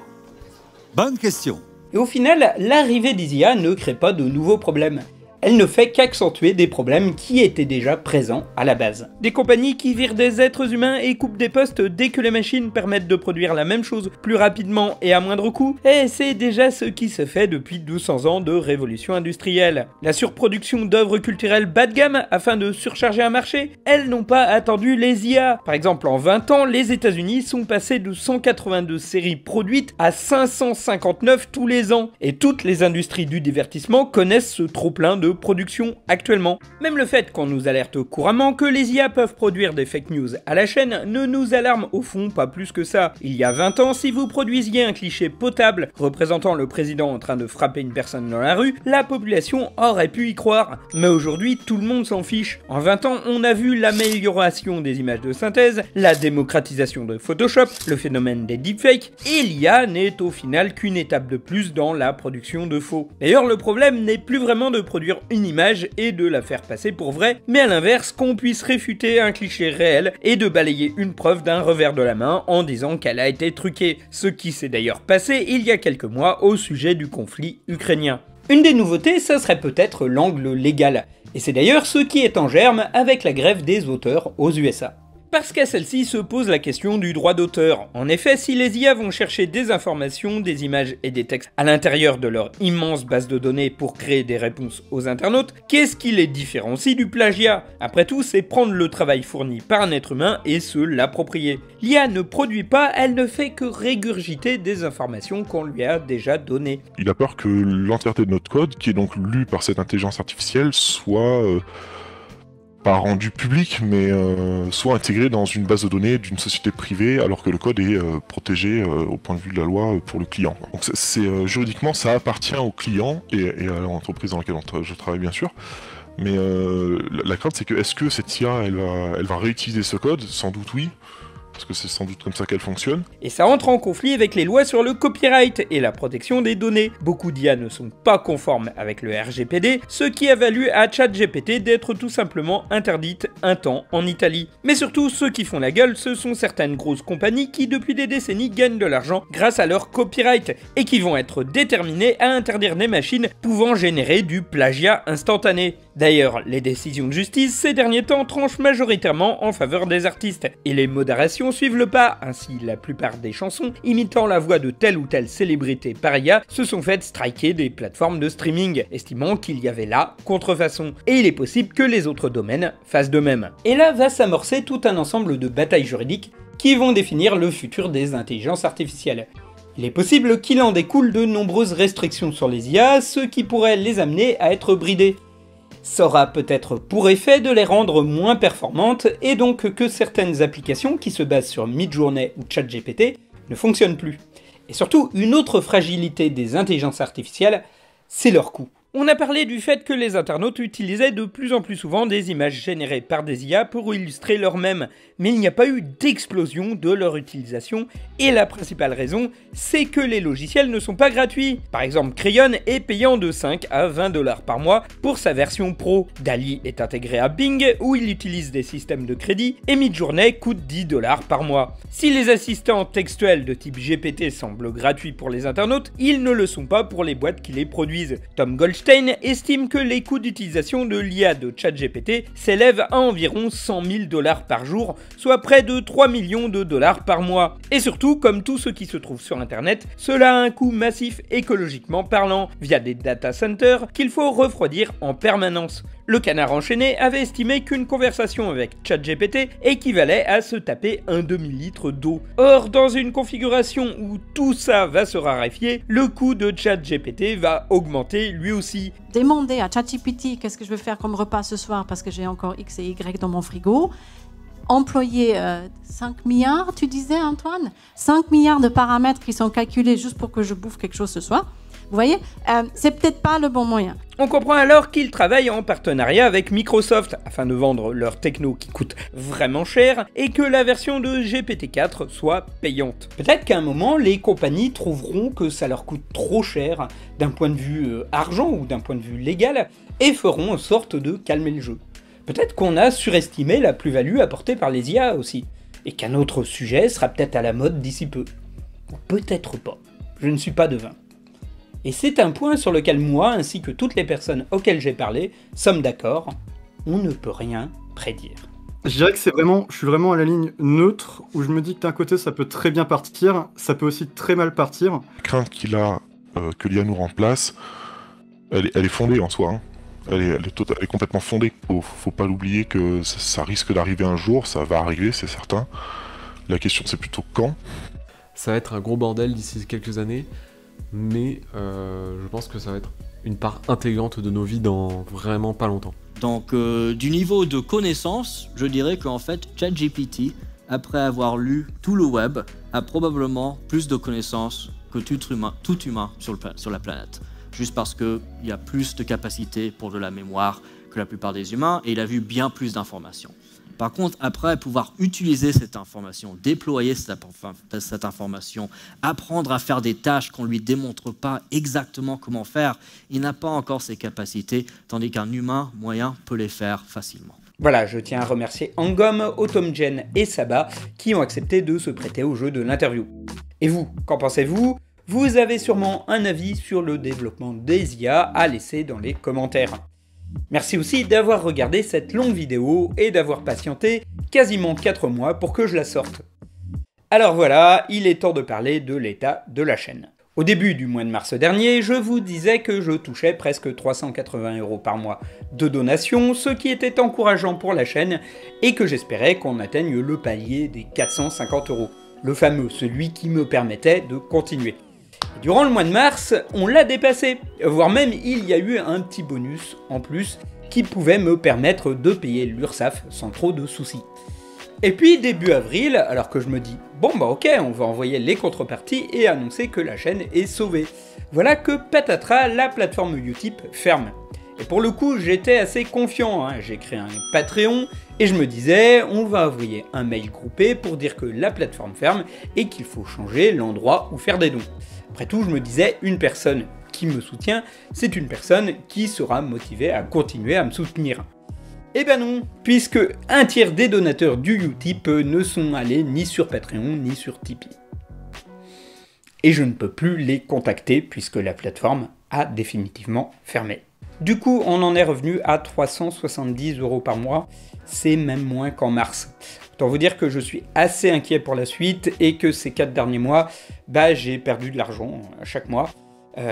bonne question. Et au final, l'arrivée des IA ne crée pas de nouveaux problèmes. Elle ne fait qu'accentuer des problèmes qui étaient déjà présents à la base. Des compagnies qui virent des êtres humains et coupent des postes dès que les machines permettent de produire la même chose plus rapidement et à moindre coût, et c'est déjà ce qui se fait depuis 200 ans de révolution industrielle. La surproduction d'œuvres culturelles bas de gamme afin de surcharger un marché, elles n'ont pas attendu les IA. Par exemple, en 20 ans, les États-Unis sont passés de 182 séries produites à 559 tous les ans, et toutes les industries du divertissement connaissent ce trop-plein de production actuellement. Même le fait qu'on nous alerte couramment que les IA peuvent produire des fake news à la chaîne ne nous alarme au fond pas plus que ça. Il y a 20 ans, si vous produisiez un cliché potable représentant le président en train de frapper une personne dans la rue, la population aurait pu y croire. Mais aujourd'hui, tout le monde s'en fiche. En 20 ans, on a vu l'amélioration des images de synthèse, la démocratisation de Photoshop, le phénomène des deepfakes, et l'IA n'est au final qu'une étape de plus dans la production de faux. D'ailleurs, le problème n'est plus vraiment de produire une image et de la faire passer pour vraie, mais à l'inverse qu'on puisse réfuter un cliché réel et de balayer une preuve d'un revers de la main en disant qu'elle a été truquée, ce qui s'est d'ailleurs passé il y a quelques mois au sujet du conflit ukrainien. Une des nouveautés, ça serait peut-être l'angle légal, et c'est d'ailleurs ce qui est en germe avec la grève des auteurs aux USA. Parce qu'à celle-ci se pose la question du droit d'auteur. En effet, si les IA vont chercher des informations, des images et des textes à l'intérieur de leur immense base de données pour créer des réponses aux internautes, qu'est-ce qui les différencie du plagiat? Après tout, c'est prendre le travail fourni par un être humain et se l'approprier. L'IA ne produit pas, elle ne fait que régurgiter des informations qu'on lui a déjà données. Il a peur que l'entièreté de notre code, qui est donc lu par cette intelligence artificielle, soit pas rendu public, mais soit intégré dans une base de données d'une société privée, alors que le code est protégé au point de vue de la loi pour le client. Donc juridiquement, ça appartient au client et à l'entreprise dans laquelle je travaille bien sûr. Mais la crainte, c'est que est-ce que cette IA, elle va réutiliser ce code? Sans doute oui. Parce que c'est sans doute comme ça qu'elle fonctionne. Et ça entre en conflit avec les lois sur le copyright et la protection des données. Beaucoup d'IA ne sont pas conformes avec le RGPD, ce qui a valu à ChatGPT d'être tout simplement interdite un temps en Italie. Mais surtout, ceux qui font la gueule, ce sont certaines grosses compagnies qui depuis des décennies gagnent de l'argent grâce à leur copyright, et qui vont être déterminées à interdire des machines pouvant générer du plagiat instantané. D'ailleurs, les décisions de justice ces derniers temps tranchent majoritairement en faveur des artistes, et les modérations suivent le pas. Ainsi, la plupart des chansons imitant la voix de telle ou telle célébrité par IA se sont faites striker des plateformes de streaming, estimant qu'il y avait là contrefaçon. Et il est possible que les autres domaines fassent de même. Et là va s'amorcer tout un ensemble de batailles juridiques qui vont définir le futur des intelligences artificielles. Il est possible qu'il en découle de nombreuses restrictions sur les IA, ce qui pourrait les amener à être bridées. Ça aura peut-être pour effet de les rendre moins performantes et donc que certaines applications qui se basent sur Midjourney ou ChatGPT ne fonctionnent plus. Et surtout, une autre fragilité des intelligences artificielles, c'est leur coût. On a parlé du fait que les internautes utilisaient de plus en plus souvent des images générées par des IA pour illustrer leurs mèmes, mais il n'y a pas eu d'explosion de leur utilisation, et la principale raison, c'est que les logiciels ne sont pas gratuits. Par exemple, Crayon est payant de 5 à 20 $ par mois pour sa version pro. DALL-E est intégré à Bing, où il utilise des systèmes de crédit, et Midjourney coûte 10 $ par mois. Si les assistants textuels de type GPT semblent gratuits pour les internautes, ils ne le sont pas pour les boîtes qui les produisent. Tom Goldstein estime que les coûts d'utilisation de l'IA de ChatGPT s'élèvent à environ 100 000 $ par jour, soit près de 3 millions de dollars par mois. Et surtout, comme tout ce qui se trouve sur Internet, cela a un coût massif écologiquement parlant, via des data centers qu'il faut refroidir en permanence. Le Canard enchaîné avait estimé qu'une conversation avec ChatGPT équivalait à se taper un demi-litre d'eau. Or, dans une configuration où tout ça va se raréfier, le coût de ChatGPT va augmenter lui aussi. Demander à ChatGPT qu'est-ce que je vais faire comme repas ce soir parce que j'ai encore X et Y dans mon frigo, employer 5 milliards, tu disais Antoine, 5 milliards de paramètres qui sont calculés juste pour que je bouffe quelque chose ce soir. Vous voyez, c'est peut-être pas le bon moyen. On comprend alors qu'ils travaillent en partenariat avec Microsoft afin de vendre leur techno qui coûte vraiment cher et que la version de GPT-4 soit payante. Peut-être qu'à un moment, les compagnies trouveront que ça leur coûte trop cher d'un point de vue argent ou d'un point de vue légal et feront en sorte de calmer le jeu. Peut-être qu'on a surestimé la plus-value apportée par les IA aussi, et qu'un autre sujet sera peut-être à la mode d'ici peu. Ou peut-être pas. Je ne suis pas devin. Et c'est un point sur lequel moi, ainsi que toutes les personnes auxquelles j'ai parlé, sommes d'accord, on ne peut rien prédire. Je dirais que je suis vraiment à la ligne neutre, où je me dis que d'un côté ça peut très bien partir, ça peut aussi très mal partir. La crainte qu'il a que l'IA nous remplace, elle est fondée en soi. Hein. Elle est complètement fondée. Faut pas l'oublier que ça risque d'arriver un jour, ça va arriver, c'est certain. La question c'est plutôt quand. Ça va être un gros bordel d'ici quelques années. Mais je pense que ça va être une part intégrante de nos vies dans vraiment pas longtemps. Donc du niveau de connaissance, je dirais qu'en fait ChatGPT, après avoir lu tout le web, a probablement plus de connaissances que tout humain sur la planète. Juste parce qu'il y a plus de capacité pour de la mémoire que la plupart des humains et il a vu bien plus d'informations. Par contre, après, pouvoir utiliser cette information, déployer cette information, apprendre à faire des tâches qu'on ne lui démontre pas exactement comment faire, il n'a pas encore ces capacités, tandis qu'un humain moyen peut les faire facilement. Voilà, je tiens à remercier Angom, Automgen et Saba qui ont accepté de se prêter au jeu de l'interview. Et vous, qu'en pensez-vous ? Vous avez sûrement un avis sur le développement des IA à laisser dans les commentaires. Merci aussi d'avoir regardé cette longue vidéo et d'avoir patienté quasiment 4 mois pour que je la sorte. Alors voilà, il est temps de parler de l'état de la chaîne. Au début du mois de mars dernier, je vous disais que je touchais presque 380 € par mois de donations, ce qui était encourageant pour la chaîne et que j'espérais qu'on atteigne le palier des 450 €, le fameux, celui qui me permettait de continuer. Durant le mois de mars, on l'a dépassé, voire même il y a eu un petit bonus en plus qui pouvait me permettre de payer l'URSSAF sans trop de soucis. Et puis début avril, alors que je me dis bon bah ok, on va envoyer les contreparties et annoncer que la chaîne est sauvée. Voilà que patatras, la plateforme Utip ferme. Et pour le coup, j'étais assez confiant, hein. J'ai créé un Patreon et je me disais on va envoyer un mail groupé pour dire que la plateforme ferme et qu'il faut changer l'endroit où faire des dons. Après tout, je me disais, une personne qui me soutient, c'est une personne qui sera motivée à continuer à me soutenir. Eh ben non, puisque un tiers des donateurs du Utip ne sont allés ni sur Patreon ni sur Tipeee. Et je ne peux plus les contacter puisque la plateforme a définitivement fermé. Du coup, on en est revenu à 370 € par mois, c'est même moins qu'en mars. Autant vous dire que je suis assez inquiet pour la suite et que ces 4 derniers mois, j'ai perdu de l'argent à chaque mois.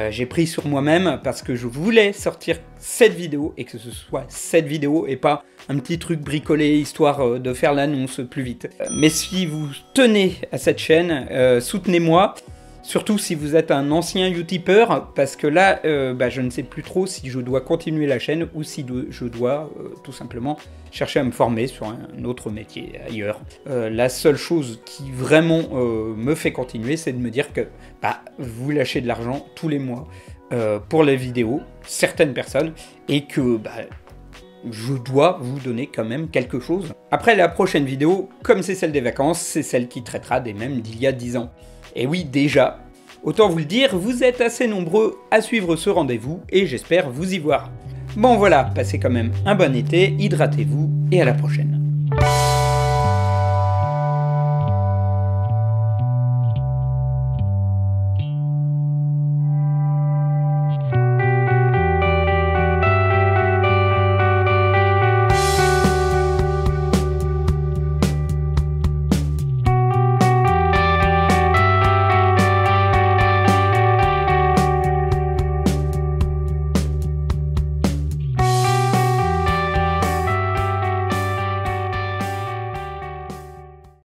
J'ai pris sur moi-même parce que je voulais sortir cette vidéo et que ce soit cette vidéo et pas un petit truc bricolé histoire de faire l'annonce plus vite. Mais si vous tenez à cette chaîne, soutenez-moi. Surtout si vous êtes un ancien youtubeur, parce que là, je ne sais plus trop si je dois continuer la chaîne ou si je dois tout simplement chercher à me former sur un autre métier ailleurs. La seule chose qui vraiment me fait continuer, c'est de me dire que vous lâchez de l'argent tous les mois pour les vidéos, certaines personnes, et que je dois vous donner quand même quelque chose. Après, la prochaine vidéo, comme c'est celle des vacances, c'est celle qui traitera des mèmes d'il y a 10 ans. Et oui, déjà, autant vous le dire, vous êtes assez nombreux à suivre ce rendez-vous et j'espère vous y voir. Bon voilà, passez quand même un bon été, hydratez-vous et à la prochaine.